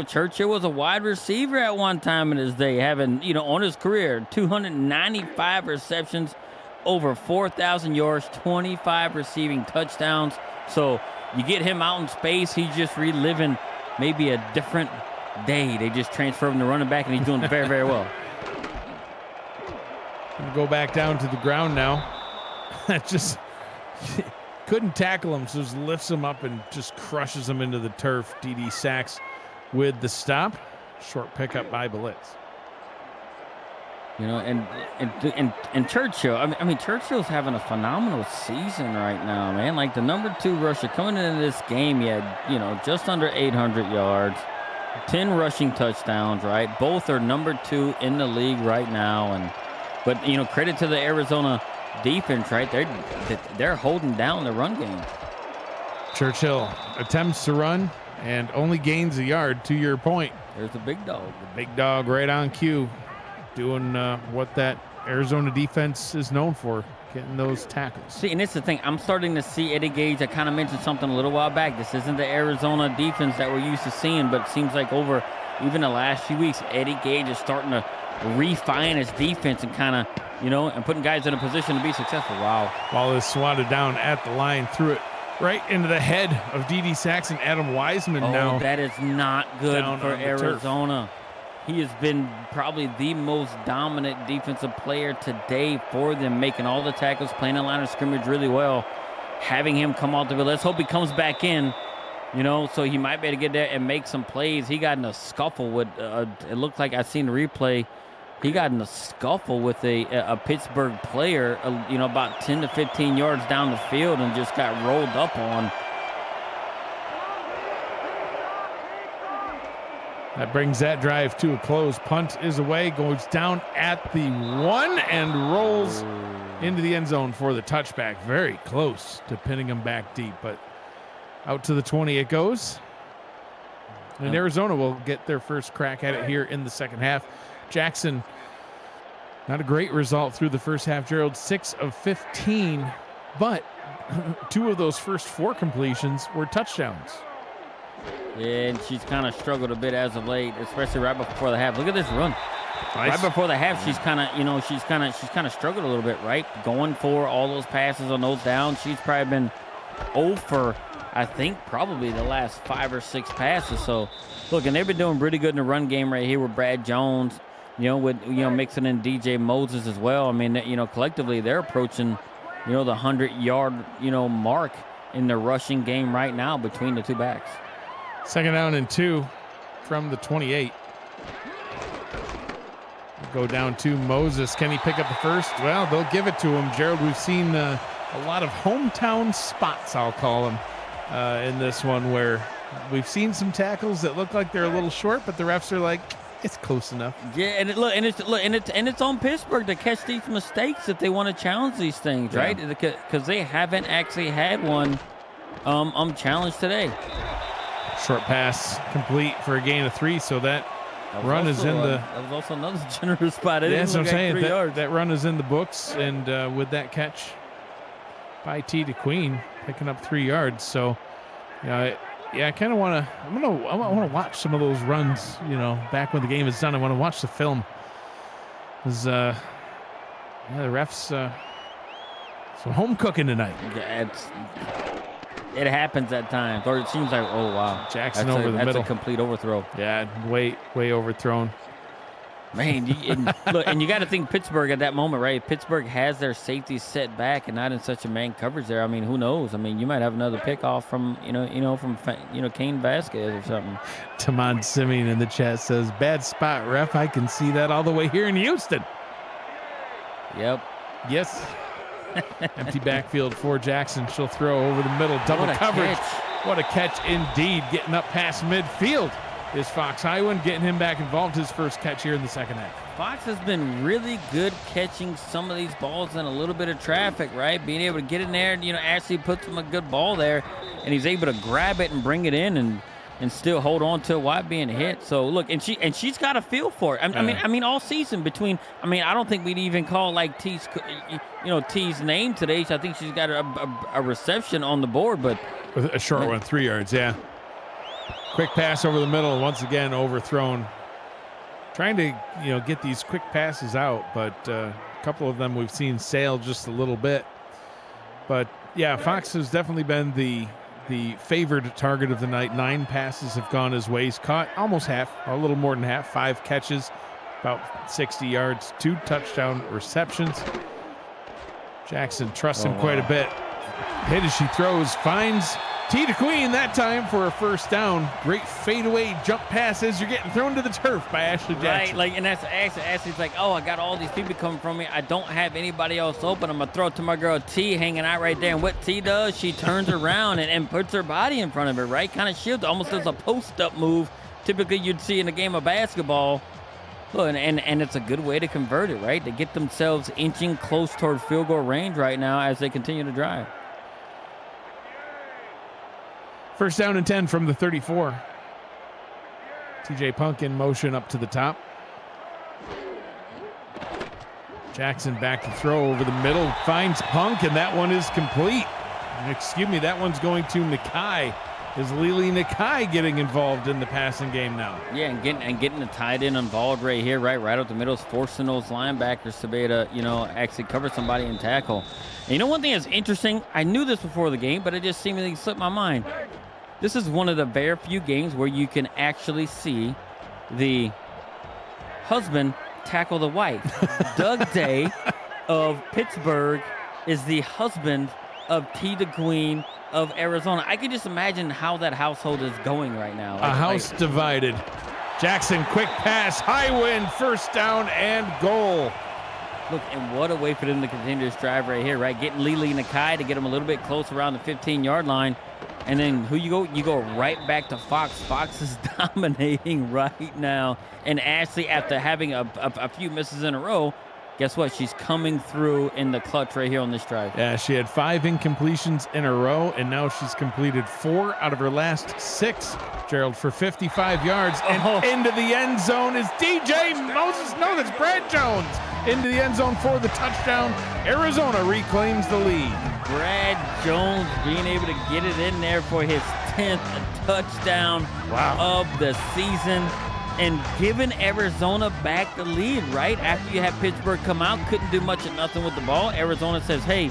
Churchill was a wide receiver at one time in his day, having, on his career, 295 receptions, over 4,000 yards, 25 receiving touchdowns. So you get him out in space, he's just reliving maybe a different day. They just transfer him to running back, and he's doing very, very well. Go back down to the ground now. Just couldn't tackle him, so just lifts him up and just crushes him into the turf. D.D. Sachs with the stop. Short pickup by Blitz. And Churchill, I mean, Churchill's having a phenomenal season right now, man. Like, the number 2 rusher coming into this game, he had, just under 800 yards, 10 rushing touchdowns, right? Both are number 2 in the league right now. But credit to the Arizona defense, right? They're holding down the run game. Churchill attempts to run and only gains a yard, to your point. There's the big dog. The big dog right on cue, doing what that Arizona defense is known for, getting those tackles. See, and it's the thing. I'm starting to see Eddie Gage. I kind of mentioned something a little while back. This isn't the Arizona defense that we're used to seeing, but it seems like over even the last few weeks, Eddie Gage is starting to refine his defense and kind of, and putting guys in a position to be successful. Wow. Ball is swatted down at the line, threw it right into the head of D.D. Sachs and Adam Wiseman now. That is not good for Arizona. He has been probably the most dominant defensive player today for them, making all the tackles, playing the line of scrimmage really well. Having him come out the field. Let's hope he comes back in, so he might be able to get there and make some plays. He got in a scuffle with, it looked like I seen the replay. He got in a scuffle with a Pittsburgh player, about 10 to 15 yards down the field, and just got rolled up on. That brings that drive to a close. Punt is away, goes down at the 1 and rolls into the end zone for the touchback. Very close to pinning him back deep, but out to the 20 it goes. And Arizona will get their first crack at it here in the second half. Jackson, not a great result through the first half, Gerald. 6 of 15, but 2 of those first 4 completions were touchdowns. Yeah, and she's kind of struggled a bit as of late, especially right before the half. Look at this run. Nice. Right before the half, she's kind of struggled a little bit, right? Going for all those passes on those downs. She's probably been 0 for, I think, probably the last 5 or 6 passes. So, look, and they've been doing pretty good in the run game right here with Brad Jones, with mixing in DJ Moses as well. I mean, collectively they're approaching, the 100-yard, mark in the rushing game right now between the 2 backs. Second down and 2 from the 28. Go down to Moses. Can he pick up the first? Well, they'll give it to him. Gerald, we've seen a lot of hometown spots, I'll call them, in this one, where we've seen some tackles that look like they're a little short, but the refs are like, it's close enough. Yeah, and it's on Pittsburgh to catch these mistakes if they want to challenge these things, right? Because they haven't actually had one challenged today. Short pass complete for a gain of 3, so that run is in the... That was also another generous spot. That's what I'm saying. That run is in the books, and with that catch by T. DeQueen, picking up 3 yards. So, I kind of want to... I want to watch some of those runs, back when the game is done. I want to watch the film. Because, the refs... some home cooking tonight. Yeah, it happens at times, or it seems like, oh, wow. Jackson over the middle. That's a complete overthrow. Yeah, way overthrown. Man, and you got to think Pittsburgh at that moment, right? Pittsburgh has their safety set back and not in such a man coverage there. I mean, who knows? I mean, you might have another pick off from, Kane Vasquez or something. Tamon Simeon in the chat says, bad spot, ref. I can see that all the way here in Houston. Yep. Yes. Empty backfield for Jackson. She'll throw over the middle. Double coverage. Catch. What a catch indeed. Getting up past midfield is Fox Highwind, getting him back involved. His first catch here in the second half. Fox has been really good catching some of these balls in a little bit of traffic, right? Being able to get in there and, Ashley puts him a good ball there, and he's able to grab it and bring it in and still hold on to it while being hit. So look, and she's got a feel for it. I mean, all season between. I mean, I don't think we'd even call like T's name today. So I think she's got a reception on the board, but with a short one, 3 yards. Yeah. Quick pass over the middle, once again overthrown. Trying to, get these quick passes out, but a couple of them we've seen sail just a little bit. But yeah, Fox has definitely been the favored target of the night. 9 passes have gone his way. He's caught almost half, a little more than half. 5 catches, about 60 yards, 2 touchdown receptions. Jackson trusts him quite a bit. Hit as she throws, finds T to Queen that time for a first down. Great fadeaway jump passes. You're getting thrown to the turf by Ashley Jackson. Right, and that's Ashley's like, oh, I got all these people coming from me. I don't have anybody else open. I'm going to throw it to my girl T hanging out right there. And what T does, she turns around and puts her body in front of her, right? Kind of shields, almost does a post-up move typically you'd see in a game of basketball. Look, and it's a good way to convert it, right? To get themselves inching close toward field goal range right now as they continue to drive. First down and 10 from the 34. TJ Punk in motion up to the top. Jackson back to throw over the middle, finds Punk, and that one is complete. Excuse me, that one's going to Nakai. Is Lily Nakai getting involved in the passing game now? Yeah, and getting the tight end involved right here, right up the middle, is forcing those linebackers to be able to, actually cover somebody and tackle. And one thing that's interesting, I knew this before the game, but it just seemingly slipped my mind. This is one of the very few games where you can actually see the husband tackle the wife. Doug Day of Pittsburgh is the husband of T. the Queen of Arizona. I can just imagine how that household is going right now. A house divided. Jackson, quick pass, high wind, first down and goal. Look, and what a way for them to continue this drive right here, right? Getting Lily Nakai to get them a little bit closer around the 15-yard line. And then who you go? You go right back to Fox. Fox is dominating right now. And Ashley, after having a few misses in a row, guess what? She's coming through in the clutch right here on this drive. Yeah, she had 5 incompletions in a row, and now she's completed 4 out of her last 6, Gerald, for 55 yards. And into the end zone is DJ Moses. No, that's Brad Jones. Into the end zone for the touchdown. Arizona reclaims the lead. Brad Jones being able to get it in there for his 10th touchdown of the season and giving Arizona back the lead, right? After you have Pittsburgh come out, couldn't do much of nothing with the ball. Arizona says, hey,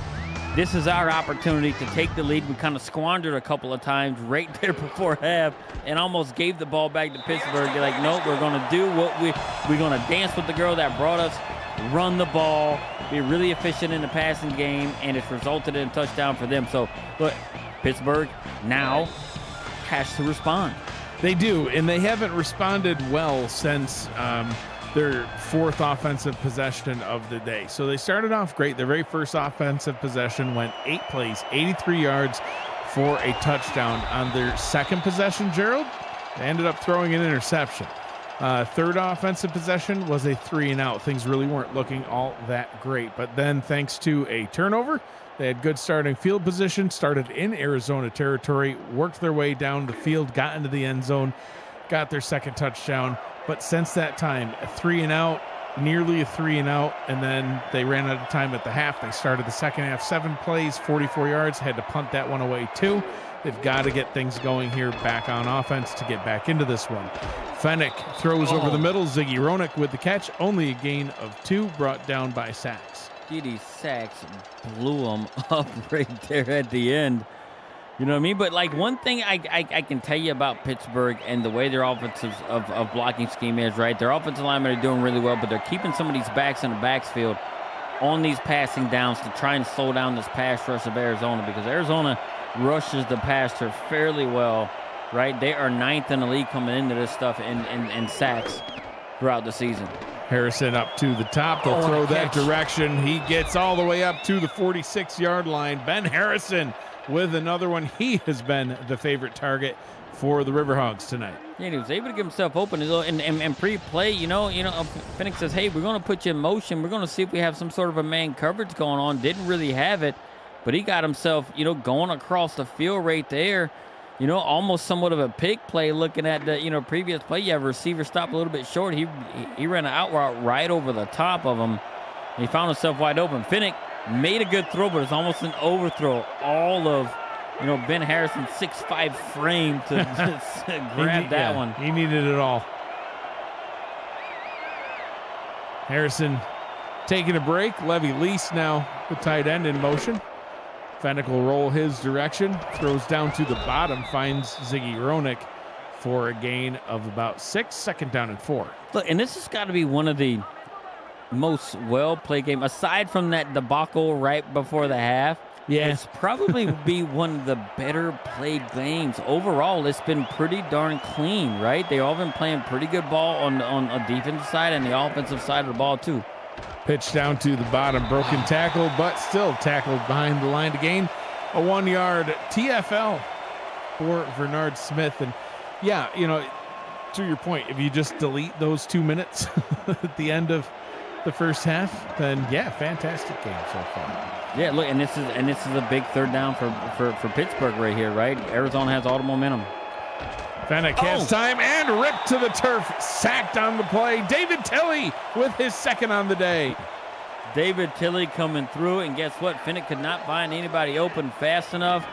this is our opportunity to take the lead. We kind of squandered a couple of times right there before half and almost gave the ball back to Pittsburgh. They're like, nope, we're going to do what we're going to dance with the girl that brought us, run the ball, be really efficient in the passing game, and it's resulted in a touchdown for them. So, look, Pittsburgh now has to respond. They do, and they haven't responded well since their 4th offensive possession of the day. So they started off great. Their very first offensive possession went 8 plays, 83 yards for a touchdown. On their second possession, Gerald, they ended up throwing an interception. Third offensive possession was a 3-and-out. Things really weren't looking all that great. But then thanks to a turnover, they had good starting field position, started in Arizona territory, worked their way down the field, got into the end zone, got their second touchdown. But since that time, a 3-and-out, nearly a 3-and-out, and then they ran out of time at the half. They started the second half, 7 plays, 44 yards, had to punt that one away too. They've got to get things going here back on offense to get back into this one. Fennick throws over the middle. Ziggy Roenick with the catch. Only a gain of 2, brought down by sacks. Didi Sacks blew him up right there at the end. You know what I mean? But like one thing I can tell you about Pittsburgh and the way their offensive of blocking scheme is, right? Their offensive linemen are doing really well, but they're keeping some of these backs in the backfield on these passing downs to try and slow down this pass rush of Arizona, because Arizona rushes the passer fairly well, right? They are 9th in the league coming into this stuff in sacks throughout the season. Harrison up to the top. They'll throw that direction. He gets all the way up to the 46-yard line. Ben Harrison with another one. He has been the favorite target for the Riverhogs tonight. Yeah, he was able to get himself open and pre-play. Phoenix says, hey, we're going to put you in motion. We're going to see if we have some sort of a man coverage going on. Didn't really have it, but he got himself, going across the field right there. Almost somewhat of a pick play looking at the, previous play. You have a receiver stop a little bit short. He ran an out route right over the top of him. He found himself wide open. Finnick made a good throw, but it's almost an overthrow. All of Ben Harrison's 6'5" frame to just grab that one. He needed it all. Harrison taking a break. Levy Lease now the tight end in motion. Fennick will roll his direction. Throws down to the bottom. Finds Ziggy Ronick for a gain of about 6. Second down and 4. Look, and this has got to be one of the most well-played games. Aside from that debacle right before the half, it's probably be one of the better played games. Overall, it's been pretty darn clean, right? They all been playing pretty good ball on a defensive side and the offensive side of the ball, too. Pitch down to the bottom. Broken tackle, but still tackled behind the line to gain a 1-yard TFL for Bernard Smith. And, to your point, if you just delete those 2 minutes at the end of the first half, then, fantastic game so far. Yeah, look, and this is a big third down for Pittsburgh right here, right? Arizona has all the momentum. Fennick has time and ripped to the turf. Sacked on the play. David Tilley with his second on the day. David Tilley coming through, and guess what? Fennick could not find anybody open fast enough,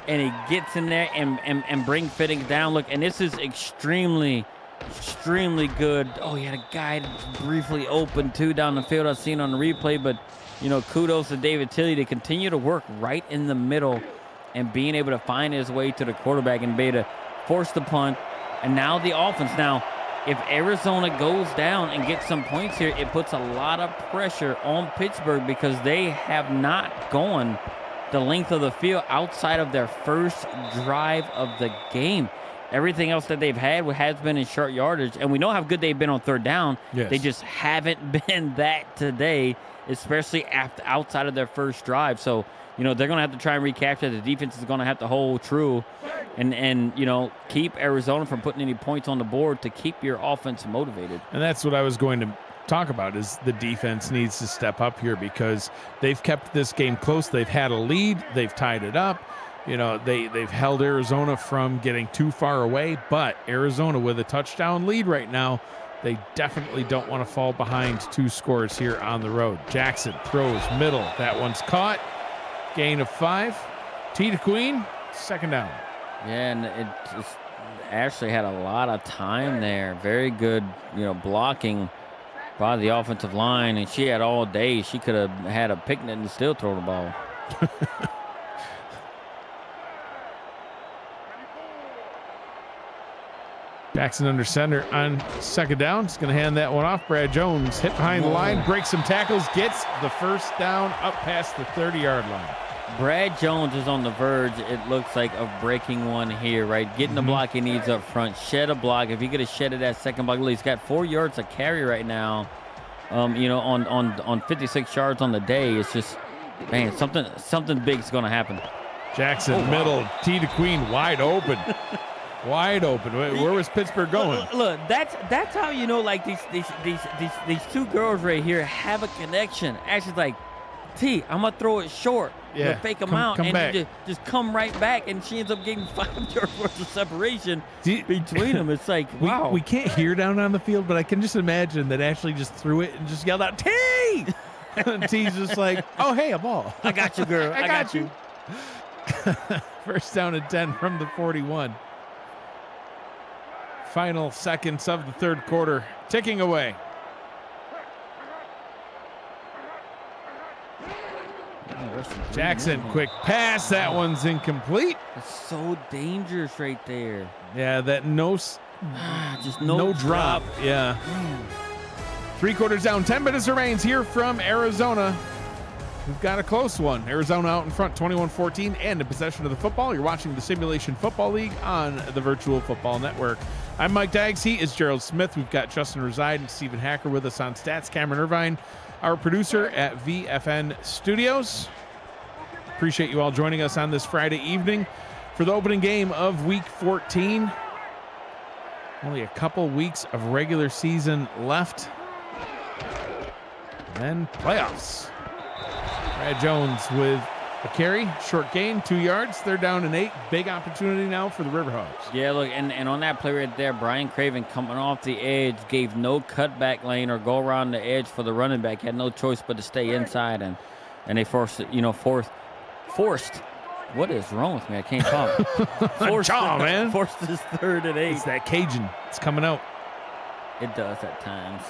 and he gets in there and bring Fennick down. Look, and this is extremely good. Oh, he had a guy briefly open, too, down the field. I've seen on the replay, but kudos to David Tilley to continue to work right in the middle and being able to find his way to the quarterback and be able to force the punt. And now the offense. Now, if Arizona goes down and gets some points here, it puts a lot of pressure on Pittsburgh because they have not gone the length of the field outside of their first drive of the game. Everything else that they've had has been in short yardage, and we know how good they've been on third down. Yes. They just haven't been that today, especially outside of their first drive. So, they're going to have to try and recapture. The defense is going to have to hold true and keep Arizona from putting any points on the board to keep your offense motivated. And that's what I was going to talk about is the defense needs to step up here because they've kept this game close. They've had a lead. They've tied it up. They've held Arizona from getting too far away, but Arizona with a touchdown lead right now, they definitely don't want to fall behind 2 scores here on the road. Jackson throws middle. That one's caught. Gain of 5. T to Queen, second down. Yeah, and it just Ashley had a lot of time there. Very good, blocking by the offensive line, and she had all day. She could have had a picnic and still throw the ball. Jackson under center on second down. He's going to hand that one off. Brad Jones hit behind the line, breaks some tackles, gets the first down up past the 30-yard line. Brad Jones is on the verge, it looks like, of breaking one here, right? Getting the block he needs up front. Shed a block. If he could have shedded that second block, he's got 4 yards to carry right now. On 56 yards on the day. It's just, man, something big is going to happen. Jackson middle, T to Queen wide open. Wide open. Where was Pittsburgh going? Look, that's how like these 2 girls right here have a connection. Ashley's like, T, I'm gonna throw it short. Yeah, fake them out come and back. Just come right back, and she ends up getting 5 yards worth of separation between them. It's like, wow. We can't hear down on the field, but I can just imagine that Ashley just threw it and just yelled out, T! And T's just like, oh, hey, a ball. I got you, girl. I got you. First down and 10 from the 41. Final seconds of the third quarter ticking away. Jackson, quick pass. That one's incomplete. It's so dangerous right there. Yeah, that just no drop. Yeah. Man. 3 quarters down, 10 minutes remains here from Arizona. We've got a close one. Arizona out in front, 21-14, and in possession of the football. You're watching the Simulation Football League on the Virtual Football Network. I'm Mike Daggs. He is Gerald Smith. We've got Justin Reside and Stephen Hacker with us on stats. Cameron Irvine, our producer at VFN Studios. Appreciate you all joining us on this Friday evening for the opening game of Week 14. Only a couple weeks of regular season left. And then playoffs. Brad Jones with a carry, short gain, 2 yards, third down and 8. Big opportunity now for the Riverhawks. Yeah, look, and on that play right there, Brian Craven coming off the edge, gave no cutback lane or go around the edge for the running back. He had no choice but to stay inside, and they forced What is wrong with me? I can't talk. Man. Forced this 3rd and 8. It's that Cajun. It's coming out. It does at times.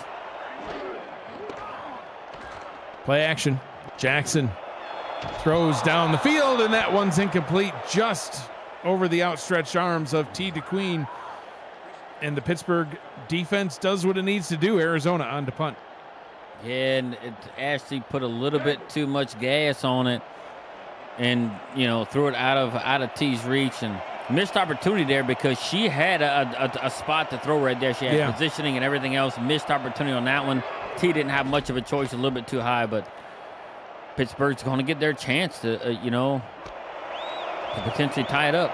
Play action. Jackson throws down the field, and that one's incomplete, just over the outstretched arms of T. DeQueen. And the Pittsburgh defense does what it needs to do. Arizona on to punt. Yeah, and it actually put a little bit too much gas on it, and threw it out of T's reach, and missed opportunity there because she had a spot to throw right there. She had positioning and everything else. Missed opportunity on that one. T didn't have much of a choice, a little bit too high, but Pittsburgh's going to get their chance to potentially tie it up.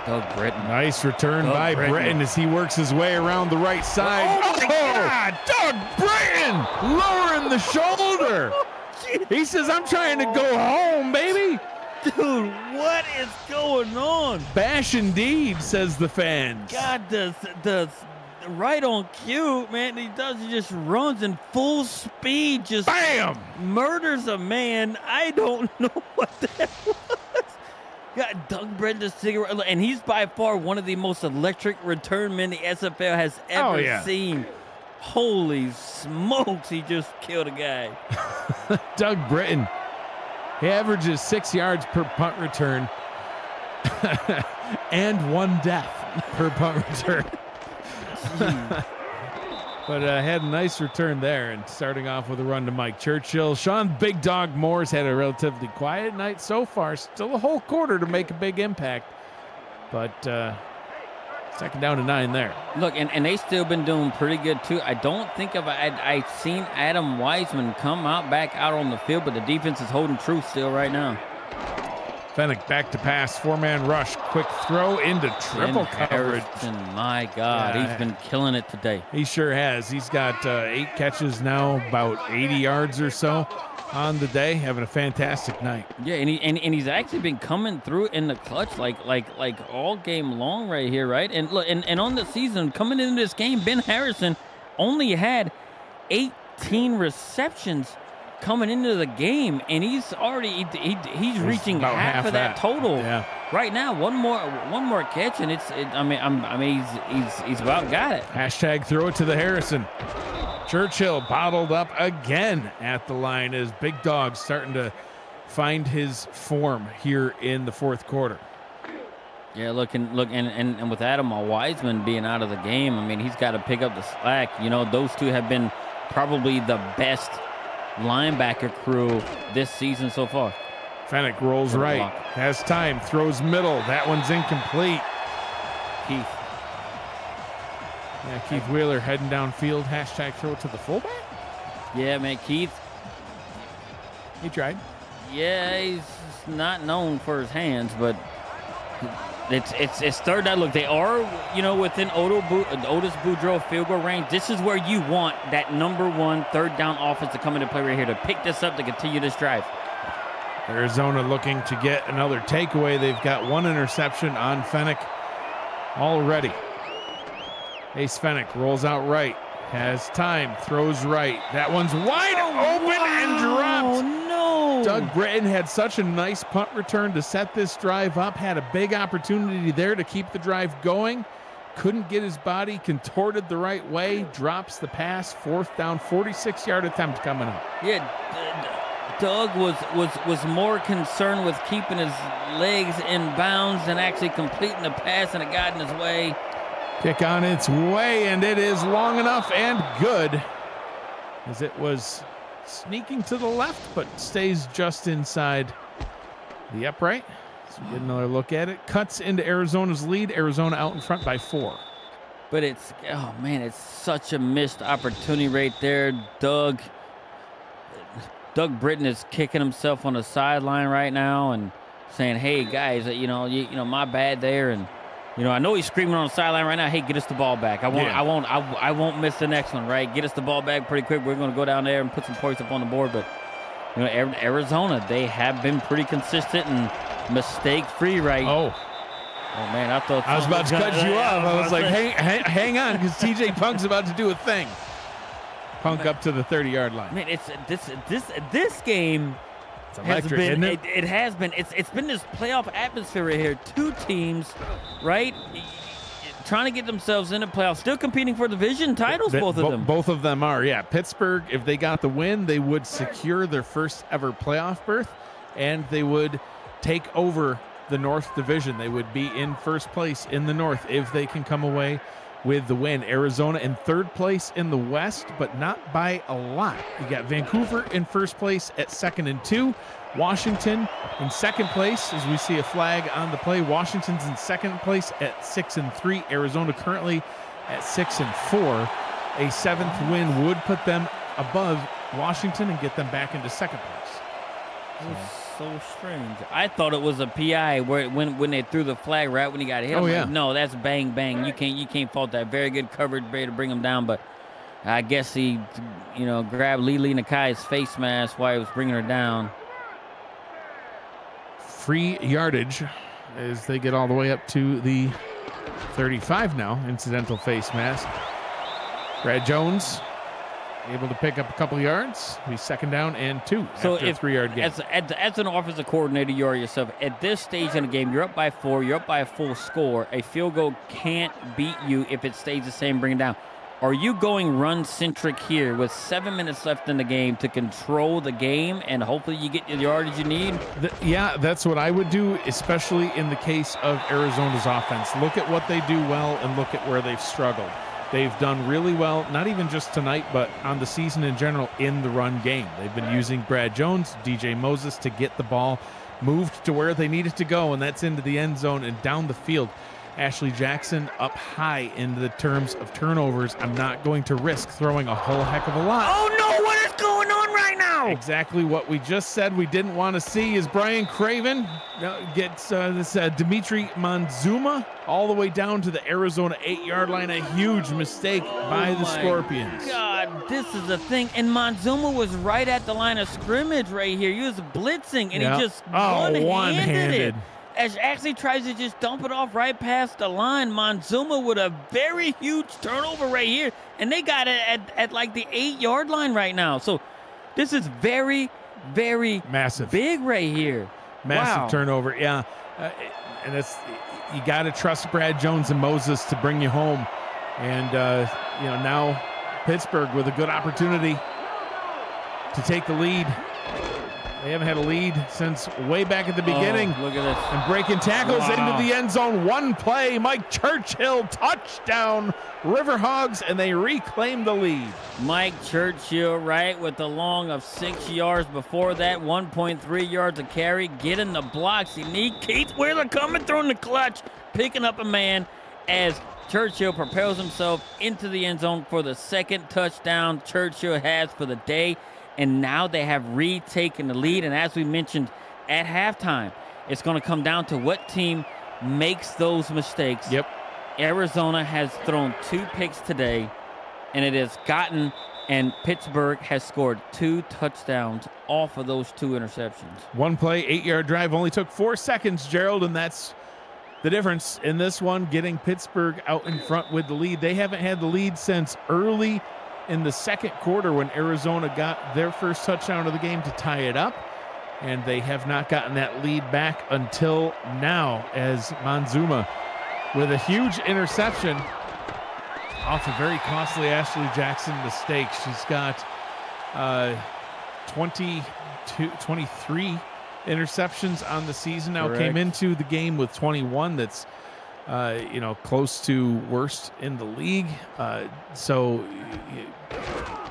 Doug Britton. Nice return by Britton as he works his way around the right side. Oh, my God! Doug Britton lowering the shoulder. He says, I'm trying to go home, baby. Dude, what is going on? Bash indeed, says the fans. God, does right on cue, man. He just runs in full speed, just bam, murders a man. I don't know what that was. Got Doug Britton the cigarette, and he's by far one of the most electric return men the SFL has ever seen. Holy smokes, he just killed a guy. Doug Britton. He averages 6 yards per punt return and 1 death per punt return. But had a nice return there, and starting off with a run to Mike Churchill. Sean Big Dog Moore's had a relatively quiet night so far. Still a whole quarter to make a big impact, but 2nd down to 9 there. Look, and they still been doing pretty good too. I don't think I've seen Adam Wiseman come back out on the field, but the defense is holding true still right now. Fennick back to pass, 4-man rush, quick throw into triple coverage. My God, he's been killing it today. He sure has. He's got 8 catches now, about 80 yards or so on the day, having a fantastic night. Yeah, and he's actually been coming through in the clutch like all game long right here, right? And look, and on the season coming into this game, Ben Harrison only had 18 receptions coming into the game, and he's already he's reaching half of that total right now. One more catch, and he's about got it. Hashtag throw it to the Harrison. Churchill bottled up again at the line as Big Dog starting to find his form here in the 4th quarter. Yeah, look, and with Adam Wiseman being out of the game, I mean, he's got to pick up the slack. Those two have been probably the best linebacker crew this season so far. Fennick rolls right, has time, throws middle. That one's incomplete. Keith. Yeah, Keith Wheeler heading downfield. Hashtag throw it to the fullback. Yeah, man, Keith. He tried. Yeah, he's not known for his hands, but it's 3rd down. Look, they are within Otis Boudreaux field goal range. This is where you want that number 1 3rd down offense to come into play right here to pick this up to continue this drive. Arizona looking to get another takeaway. They've got 1 interception on Fennick already. Ace Fennick rolls out right, has time, throws right. That one's wide open and dropped. Oh, no. Doug Britton had such a nice punt return to set this drive up, had a big opportunity there to keep the drive going. Couldn't get his body contorted the right way, drops the pass, 4th down, 46-yard attempt coming up. Yeah, Doug was more concerned with keeping his legs in bounds than actually completing the pass, and it got in his way. Kick on its way, and it is long enough and good as it was sneaking to the left, but stays just inside the upright. So we get another look at it. Cuts into Arizona's lead. Arizona out in front by 4. But it's such a missed opportunity right there. Doug Britton is kicking himself on the sideline right now and saying, "Hey guys, my bad there." And I know he's screaming on the sideline right now, "Hey, get us the ball back. I won't miss the next one, right? Get us the ball back pretty quick. We're going to go down there and put some points up on the board." But Arizona, they have been pretty consistent and mistake-free, right? Oh man, I thought I was about to cut you off. I was like, hang on, because TJ Punk's about to do a thing. Punk up to the 30-yard line. Man, it's this game It's electric, isn't it? It has been. It's been this playoff atmosphere right here. Two teams, right, trying to get themselves into playoffs, still competing for division titles. Both of them. Both of them are. Yeah, Pittsburgh. If they got the win, they would secure their first ever playoff berth, and they would take over the North Division. They would be in first place in the North if they can come away with the win. Arizona in third place in the West, but not by a lot. You got Vancouver in first place at 2nd and 2. Washington in second place, as we see a flag on the play. Washington's in second place at 6 and 3. Arizona currently at 6 and 4. A 7th win would put them above Washington and get them back into second place. So strange. I thought it was a PI when they threw the flag right when he got hit. Oh, yeah. Like, no, that's bang bang. You can't fault that. Very good coverage, ready to bring him down. But I guess he, grabbed Lili Nakai's face mask while he was bringing her down. Free yardage as they get all the way up to the 35 now. Incidental face mask. Brad Jones able to pick up a couple yards. He's 2nd down and 2 so after a 3-yard gain. As an offensive coordinator, you are yourself. At this stage in the game, you're up by 4. You're up by a full score. A field goal can't beat you if it stays the same, bring it down. Are you going run-centric here with 7 minutes left in the game to control the game and hopefully you get the yardage you need? Yeah, that's what I would do, especially in the case of Arizona's offense. Look at what they do well and look at where they've struggled. They've done really well, not even just tonight, but on the season in general in the run game. They've been using Brad Jones, DJ Moses to get the ball moved to where they need it to go, and that's into the end zone and down the field. Ashley Jackson up high in the terms of turnovers. I'm not going to risk throwing a whole heck of a lot. Oh, no, what is going on right now? Exactly what we just said we didn't want to see is Brian Craven gets this Dimitri Monzuma all the way down to the Arizona 8-yard line. A huge mistake by the Scorpions. God, this is the thing. And Monzuma was right at the line of scrimmage right here. He was blitzing, and he just one-handed it. As Ashley tries to just dump it off right past the line, Monzuma with a very huge turnover right here. And they got it at like the 8-yard line right now. So this is very, very massive, big right here. Massive turnover, yeah. And it's, you got to trust Brad Jones and Moses to bring you home. And, now Pittsburgh with a good opportunity to take the lead. They haven't had a lead since way back at the beginning. Look at this. And breaking tackles into the end zone. One play, Mike Churchill, touchdown, Riverhogs, and they reclaim the lead. Mike Churchill, right, with the long of 6 yards before that, 1.3 yards a carry, getting the blocks he needs. Keith Wheeler coming through in the clutch, picking up a man as Churchill propels himself into the end zone for the 2nd touchdown Churchill has for the day. And now they have retaken the lead. And as we mentioned at halftime, it's going to come down to what team makes those mistakes. Yep. Arizona has thrown 2 picks today, and it has gotten, and Pittsburgh has scored 2 touchdowns off of those 2 interceptions. One play, 8-yard drive, only took 4 seconds, Gerald, and that's the difference in this one, getting Pittsburgh out in front with the lead. They haven't had the lead since early in the 2nd quarter when Arizona got their first touchdown of the game to tie it up, and they have not gotten that lead back until now as Monzuma with a huge interception off a very costly Ashley Jackson mistake. She's got 23 interceptions on the season now. Correct. Came into the game with 21. That's close to worst in the league. So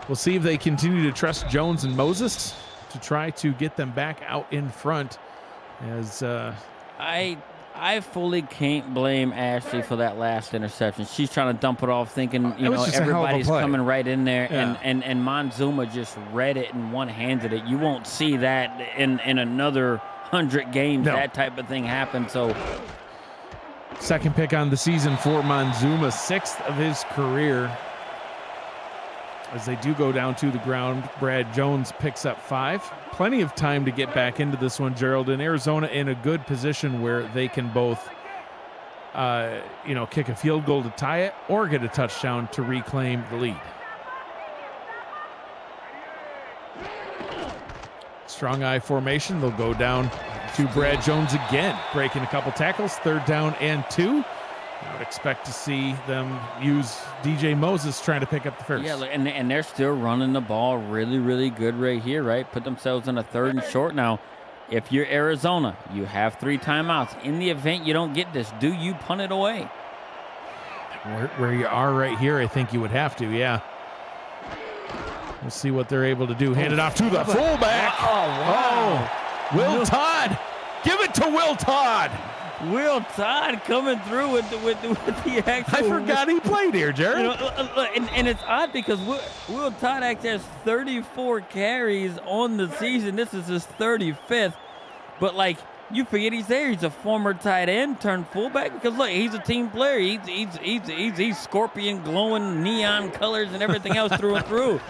we'll see if they continue to trust Jones and Moses to try to get them back out in front. As I fully can't blame Ashley for that last interception. She's trying to dump it off, thinking everybody's coming right in there, Yeah. and Monzuma just read it and one-handed it. You won't see that in another 100 games. No. That type of thing happen. So. 2nd pick on the season for Monzuma, 6th of his career. As they do go down to the ground, Brad Jones picks up 5. Plenty of time to get back into this one, Gerald. And Arizona in a good position where they can both, kick a field goal to tie it or get a touchdown to reclaim the lead. Strong eye formation. They'll go down to Brad Jones again, breaking a couple tackles. 3rd down and 2. I would expect to see them use DJ Moses trying to pick up the first. Yeah, and they're still running the ball really, really good right here, right? Put themselves in a 3rd and short now. If you're Arizona, you have 3 timeouts. In the event you don't get this, do you punt it away? Where you are right here, I think you would have to, yeah. We'll see what they're able to do. Hand it off to the fullback. Oh, wow. Oh, Will Todd. Give it to Will Todd. Will Todd coming through with the actual. I forgot he played here, Jared. You know, and it's odd because Will Todd actually has 34 carries on the season. This is his 35th. But, like, you forget he's there. He's a former tight end turned fullback because, look, he's a team player. He's scorpion glowing neon colors and everything else through and through.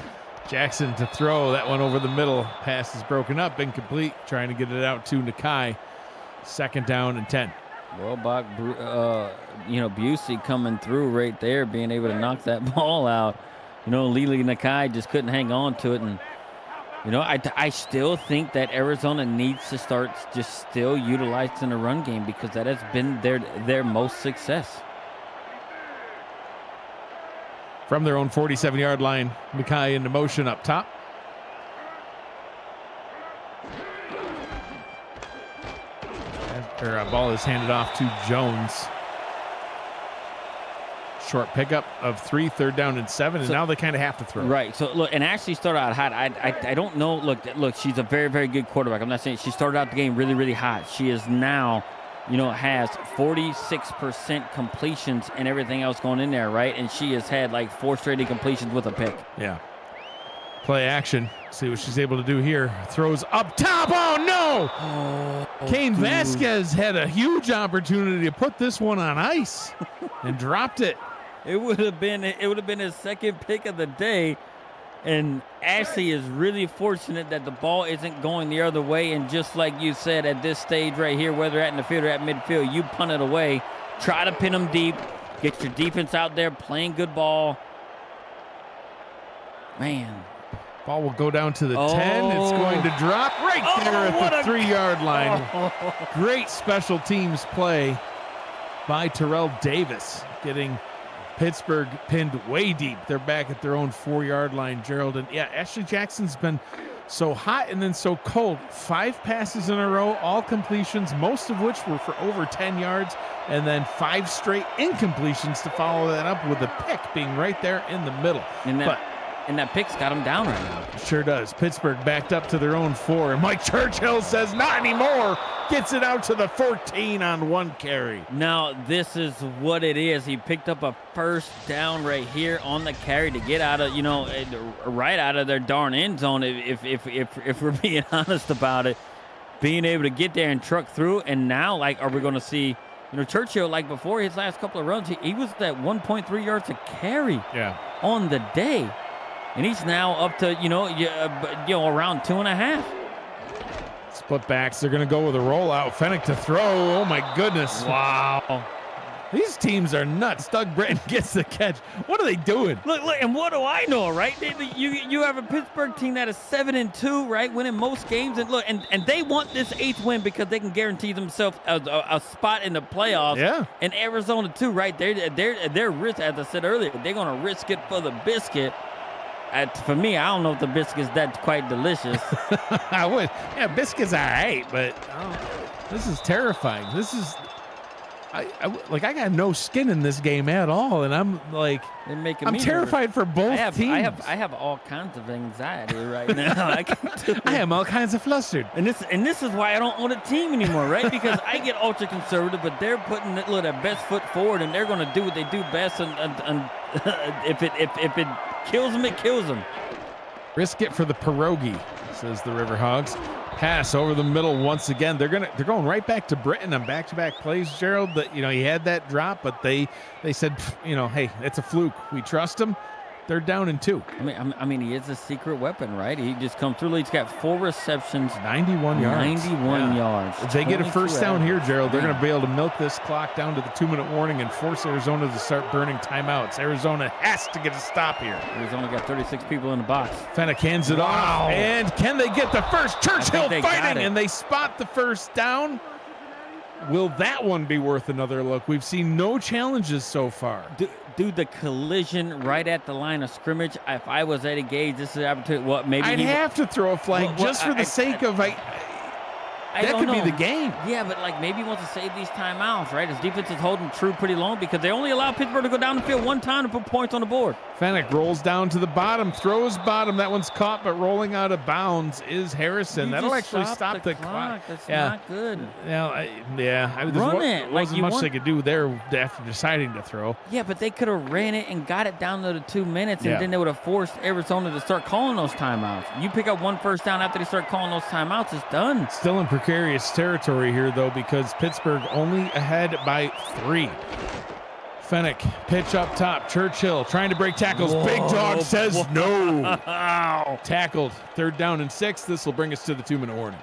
Jackson to throw. That one over the middle. Pass is broken up, incomplete. Trying to get it out to Nakai. 2nd down and 10. Welbach, Busey coming through right there, being able to knock that ball out. Lili Nakai just couldn't hang on to it. And, I still think that Arizona needs to start just still utilizing the run game because that has been their most success. From their own 47-yard line, Nakai into motion up top. Ball is handed off to Jones. Short pickup of 3, 3rd down and 7, and now they kind of have to throw. Right. So look, and actually started out hot. I don't know. Look, she's a very, very good quarterback. I'm not saying she started out the game really, really hot. She is now, has 46% completions and everything else going in there, right? And she has had like 4 straight incompletions with a pick. Yeah. Play action. See what she's able to do here. Throws up top. Oh, no. Kane Vasquez had a huge opportunity to put this one on ice and dropped it. It would have been his 2nd pick of the day. And Ashley is really fortunate that the ball isn't going the other way. And just like you said, at this stage right here, whether at in the field or at midfield, you punt it away. Try to pin them deep. Get your defense out there playing good ball. Man. Ball will go down to the 10. It's going to drop right there at the 3-yard line. Great special teams play by Terrell Davis, getting Pittsburgh pinned way deep. They're back at their own 4-yard line, Gerald. And yeah, Ashley Jackson's been so hot and then so cold. 5 passes in a row, all completions, most of which were for over 10 yards, and then 5 straight incompletions to follow that up with a pick being right there in the middle. And that pick's got him down right now. Sure does. Pittsburgh backed up to their own 4. And Mike Churchill says, not anymore. Gets it out to the 14 on 1 carry. Now, this is what it is. He picked up a 1st down right here on the carry to get out of, right out of their darn end zone, if we're being honest about it. Being able to get there and truck through. And now, are we going to see, Churchill, before his last couple of runs, he was at 1.3 yards a carry on the day. And he's now up to, around 2.5. Split backs. They're going to go with a rollout. Fennick to throw. Oh, my goodness. Wow. These teams are nuts. Doug Britton gets the catch. What are they doing? Look, and what do I know, right? You have a Pittsburgh team that is 7-2, right, winning most games. And look, and they want this 8th win because they can guarantee themselves a spot in the playoffs. Yeah. And Arizona, too, right? They're risk, as I said earlier, they're going to risk it for the biscuit. For me, I don't know if the biscuit's that quite delicious. I would. Yeah, biscuits all right, but this is terrifying. This is, I got no skin in this game at all, and I'm like, I'm terrified for both teams. I have all kinds of anxiety right now. I am all kinds of flustered. And this is why I don't own a team anymore, right? Because I get ultra conservative, but they're putting their best foot forward, and they're going to do what they do best. And if it kills them, it kills them. Risk it for the pierogi, says the Riverhogs. Pass over the middle once again. They're going right back to Britton on back-to-back plays, Gerald. That he had that drop, but they said, hey, it's a fluke. We trust him. They're down and 2. I mean, he is a secret weapon, right? He just come through. He's got 4 receptions, 91 yards. 91 yards. If they get a first down here, Gerald, they're going to be able to milk this clock down to the 2-minute warning and force Arizona to start burning timeouts. Arizona has to get a stop here. Arizona got 36 people in the box. Fennick hands it off. And can they get the first? Churchill fighting, and they spot the first down. Will that one be worth another look? We've seen no challenges so far. Dude, the collision right at the line of scrimmage. If I was Eddie Gage, this is an opportunity. What, maybe I'd have to throw a flag just for the sake of that could be the game. Yeah, but like maybe he wants to save these timeouts, right? His defense is holding true pretty long because they only allow Pittsburgh to go down the field one time to put points on the board. Fennick rolls down to the bottom, throws bottom. That one's caught, but rolling out of bounds is Harrison. That'll actually stop the clock. That's not good. Run it. Wasn't much they could do there after deciding to throw. Yeah, but they could have ran it and got it down to the 2 minutes, and then they would have forced Arizona to start calling those timeouts. You pick up one first down after they start calling those timeouts, it's done. Still in precarious territory here, though, because Pittsburgh only ahead by 3. Fennick, pitch up top. Churchill trying to break tackles. Whoa, Big Dog says no. Tackled. 3rd down and 6. This will bring us to the 2-minute warning.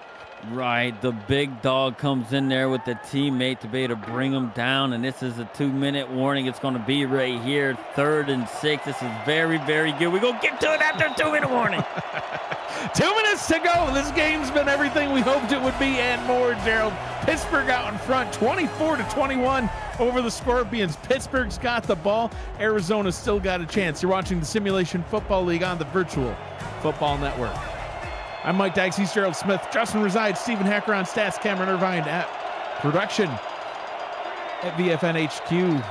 Right. The big dog comes in there with the teammate to be able to bring him down, and this is a 2-minute warning. It's going to be right here. 3rd and 6. This is very, very good. We're going to get to it after a 2-minute warning. 2 minutes to go. This game's been everything we hoped it would be and more, Gerald. Pittsburgh out in front, 24-21 over the Scorpions. Pittsburgh's got the ball. Arizona's still got a chance. You're watching the Simulation Football League on the Virtual Football Network. I'm Mike Dykes. He's Gerald Smith. Justin resides. Stephen Hacker on stats. Cameron Irvine at production at VFN HQ.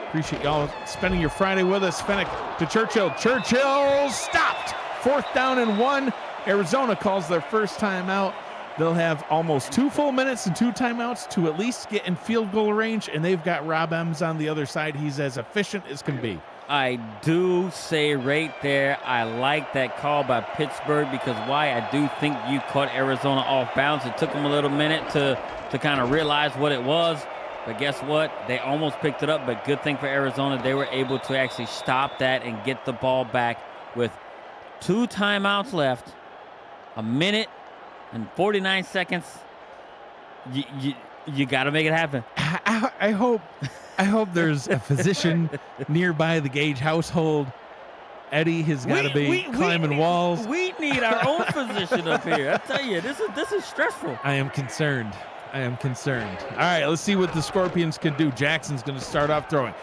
Appreciate y'all spending your Friday with us. Fennick to Churchill. Churchill stopped. 4th down and 1. Arizona calls their first timeout. They'll have almost 2 full minutes and 2 timeouts to at least get in field goal range, and they've got Rob Ems on the other side. He's as efficient as can be. I do say right there, I like that call by Pittsburgh because why? I do think you caught Arizona off bounds. It took them a little minute to kind of realize what it was. But guess what? They almost picked it up, but good thing for Arizona, they were able to actually stop that and get the ball back with 2 timeouts left, 1 minute and 49 seconds. You got to make it happen. I hope there's a physician nearby the Gage household. Eddie has got to be climbing walls. We need our own physician up here. I tell you, this is stressful. I am concerned. All right, let's see what the Scorpions can do. Jackson's going to start off throwing.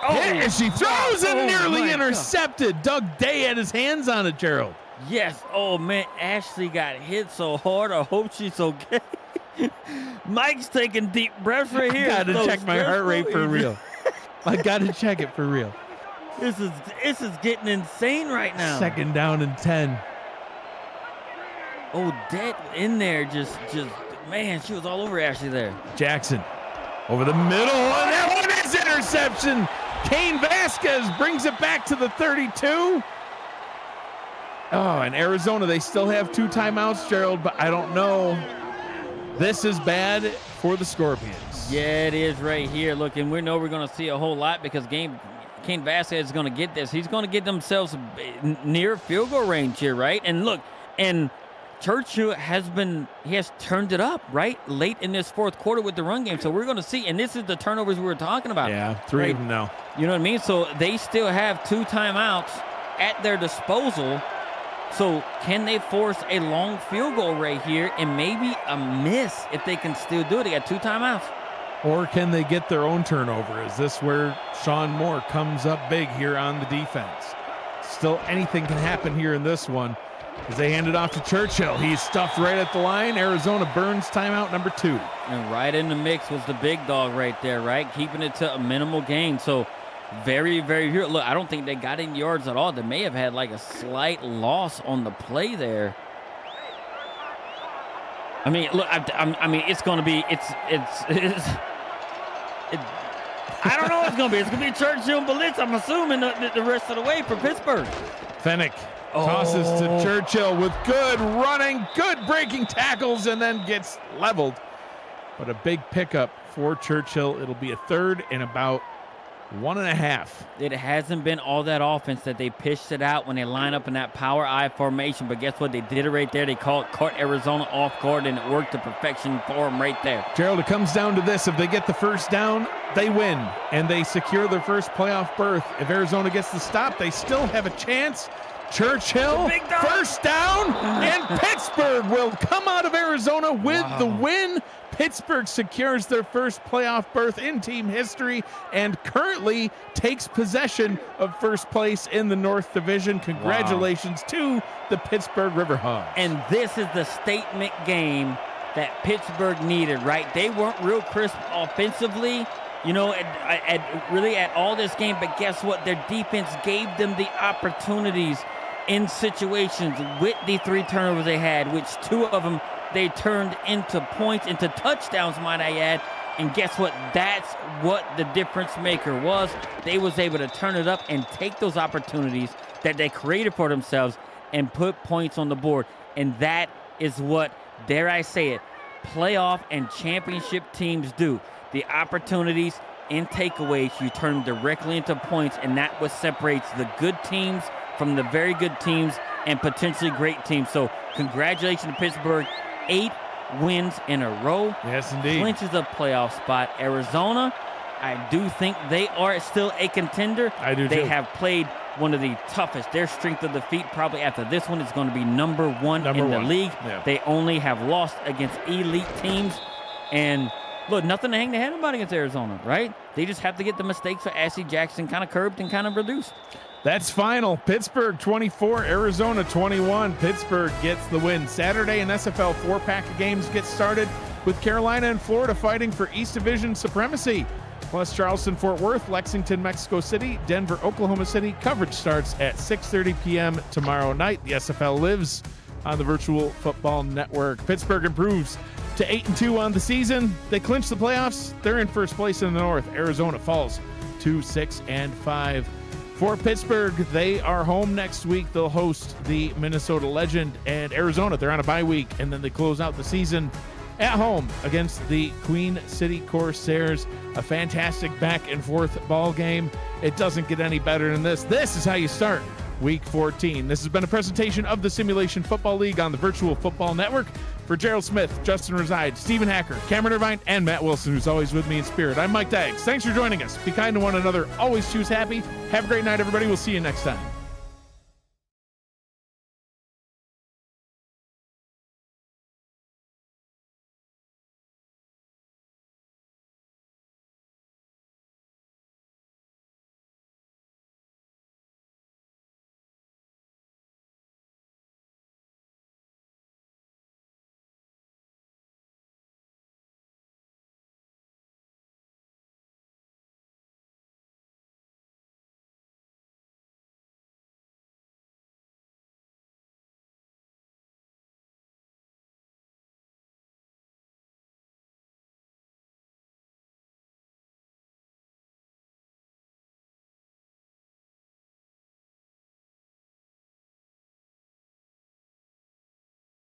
And she throws it, nearly intercepted. God. Doug Day had his hands on it, Gerald. Yes. Oh, man, Ashley got hit so hard. I hope she's okay. Mike's taking deep breaths right here. I got to check my heart rate for real. I got to check it for real. This is getting insane right now. 2nd down and 10. Odette in there just man, she was all over Ashley there. Jackson over the middle, and that one is interception. Kane Vasquez brings it back to the 32. Oh, and Arizona, they still have 2 timeouts, Gerald, but I don't know. This is bad for the Scorpions. Yeah, it is right here. Look, and we know we're going to see a whole lot because Kane Vasquez is going to get this. He's going to get themselves near field goal range here, right? And look, and Churchill has turned it up, right? Late in this 4th quarter with the run game. So we're going to see, and this is the turnovers we were talking about. Yeah, 3 of them now. You know what I mean? So they still have 2 timeouts at their disposal. So can they force a long field goal right here and maybe a miss if they can still do it? They got 2 timeouts. Or can they get their own turnover? Is this where Sean Moore comes up big here on the defense? Still, anything can happen here in this one. As they hand it off to Churchill. He's stuffed right at the line. Arizona burns timeout number 2. And right in the mix was the big dog right there, right? Keeping it to a minimal gain. So very, very here. Look, I don't think they got any yards at all. They may have had like a slight loss on the play there. I mean, look, I mean, it's going to be, I don't know what it's going to be. It's going to be Churchill and Blitz, I'm assuming, the rest of the way for Pittsburgh. Fennick tosses to Churchill with good running, good breaking tackles, and then gets leveled. But a big pickup for Churchill. It'll be a 3rd and about 1.5. It hasn't been all that offense that they pitched it out when they line up in that power I formation. But guess what? They did it right there. They caught Arizona off guard, and it worked to perfection for them right there. Gerald, it comes down to this. If they get the first down, they win, and they secure their first playoff berth. If Arizona gets the stop, they still have a chance. Churchill, first down, and Pittsburgh will come out of Arizona with the win. Pittsburgh secures their first playoff berth in team history and currently takes possession of first place in the North Division. Congratulations to the Pittsburgh Riverhawks. And this is the statement game that Pittsburgh needed, right? They weren't real crisp offensively, you know, at all this game, but guess what? Their defense gave them the opportunities in situations with the 3 turnovers they had, which 2 of them they turned into points, into touchdowns, might I add. And guess what? That's what the difference maker was. They was able to turn it up and take those opportunities that they created for themselves and put points on the board. And that is what, dare I say it, playoff and championship teams do. The opportunities and takeaways, you turn them directly into points, and that what separates the good teams from the very good teams and potentially great teams. So congratulations to Pittsburgh. 8 wins in a row. Yes, indeed. Clinches a playoff spot. Arizona, I do think they are still a contender. I do They too. have played one of the toughest. Their strength of defeat probably after this one is going to be number one in the league. Yeah. They only have lost against elite teams. And look, nothing to hang their head about against Arizona, right? They just have to get the mistakes for Ashley Jackson kind of curbed and kind of reduced. That's final. Pittsburgh 24, Arizona 21. Pittsburgh gets the win. Saturday, an SFL 4-pack of games gets started with Carolina and Florida fighting for East Division supremacy. Plus Charleston, Fort Worth, Lexington, Mexico City, Denver, Oklahoma City. Coverage starts at 6:30 p.m. tomorrow night. The SFL lives on the Virtual Football Network. Pittsburgh improves to 8-2 on the season. They clinch the playoffs. They're in first place in the North. Arizona falls to 6-5. For Pittsburgh, they are home next week. They'll host the Minnesota Legend, and Arizona, they're on a bye week, and then they close out the season at home against the Queen City Corsairs. A fantastic back and forth ball game. It doesn't get any better than this. This is how you start Week 14. This has been a presentation of the Simulation Football League on the Virtual Football Network. For Gerald Smith, Justin Reside, Stephen Hacker, Cameron Irvine, and Matt Wilson, who's always with me in spirit, I'm Mike Dykes. Thanks for joining us. Be kind to one another. Always choose happy. Have a great night, everybody. We'll see you next time.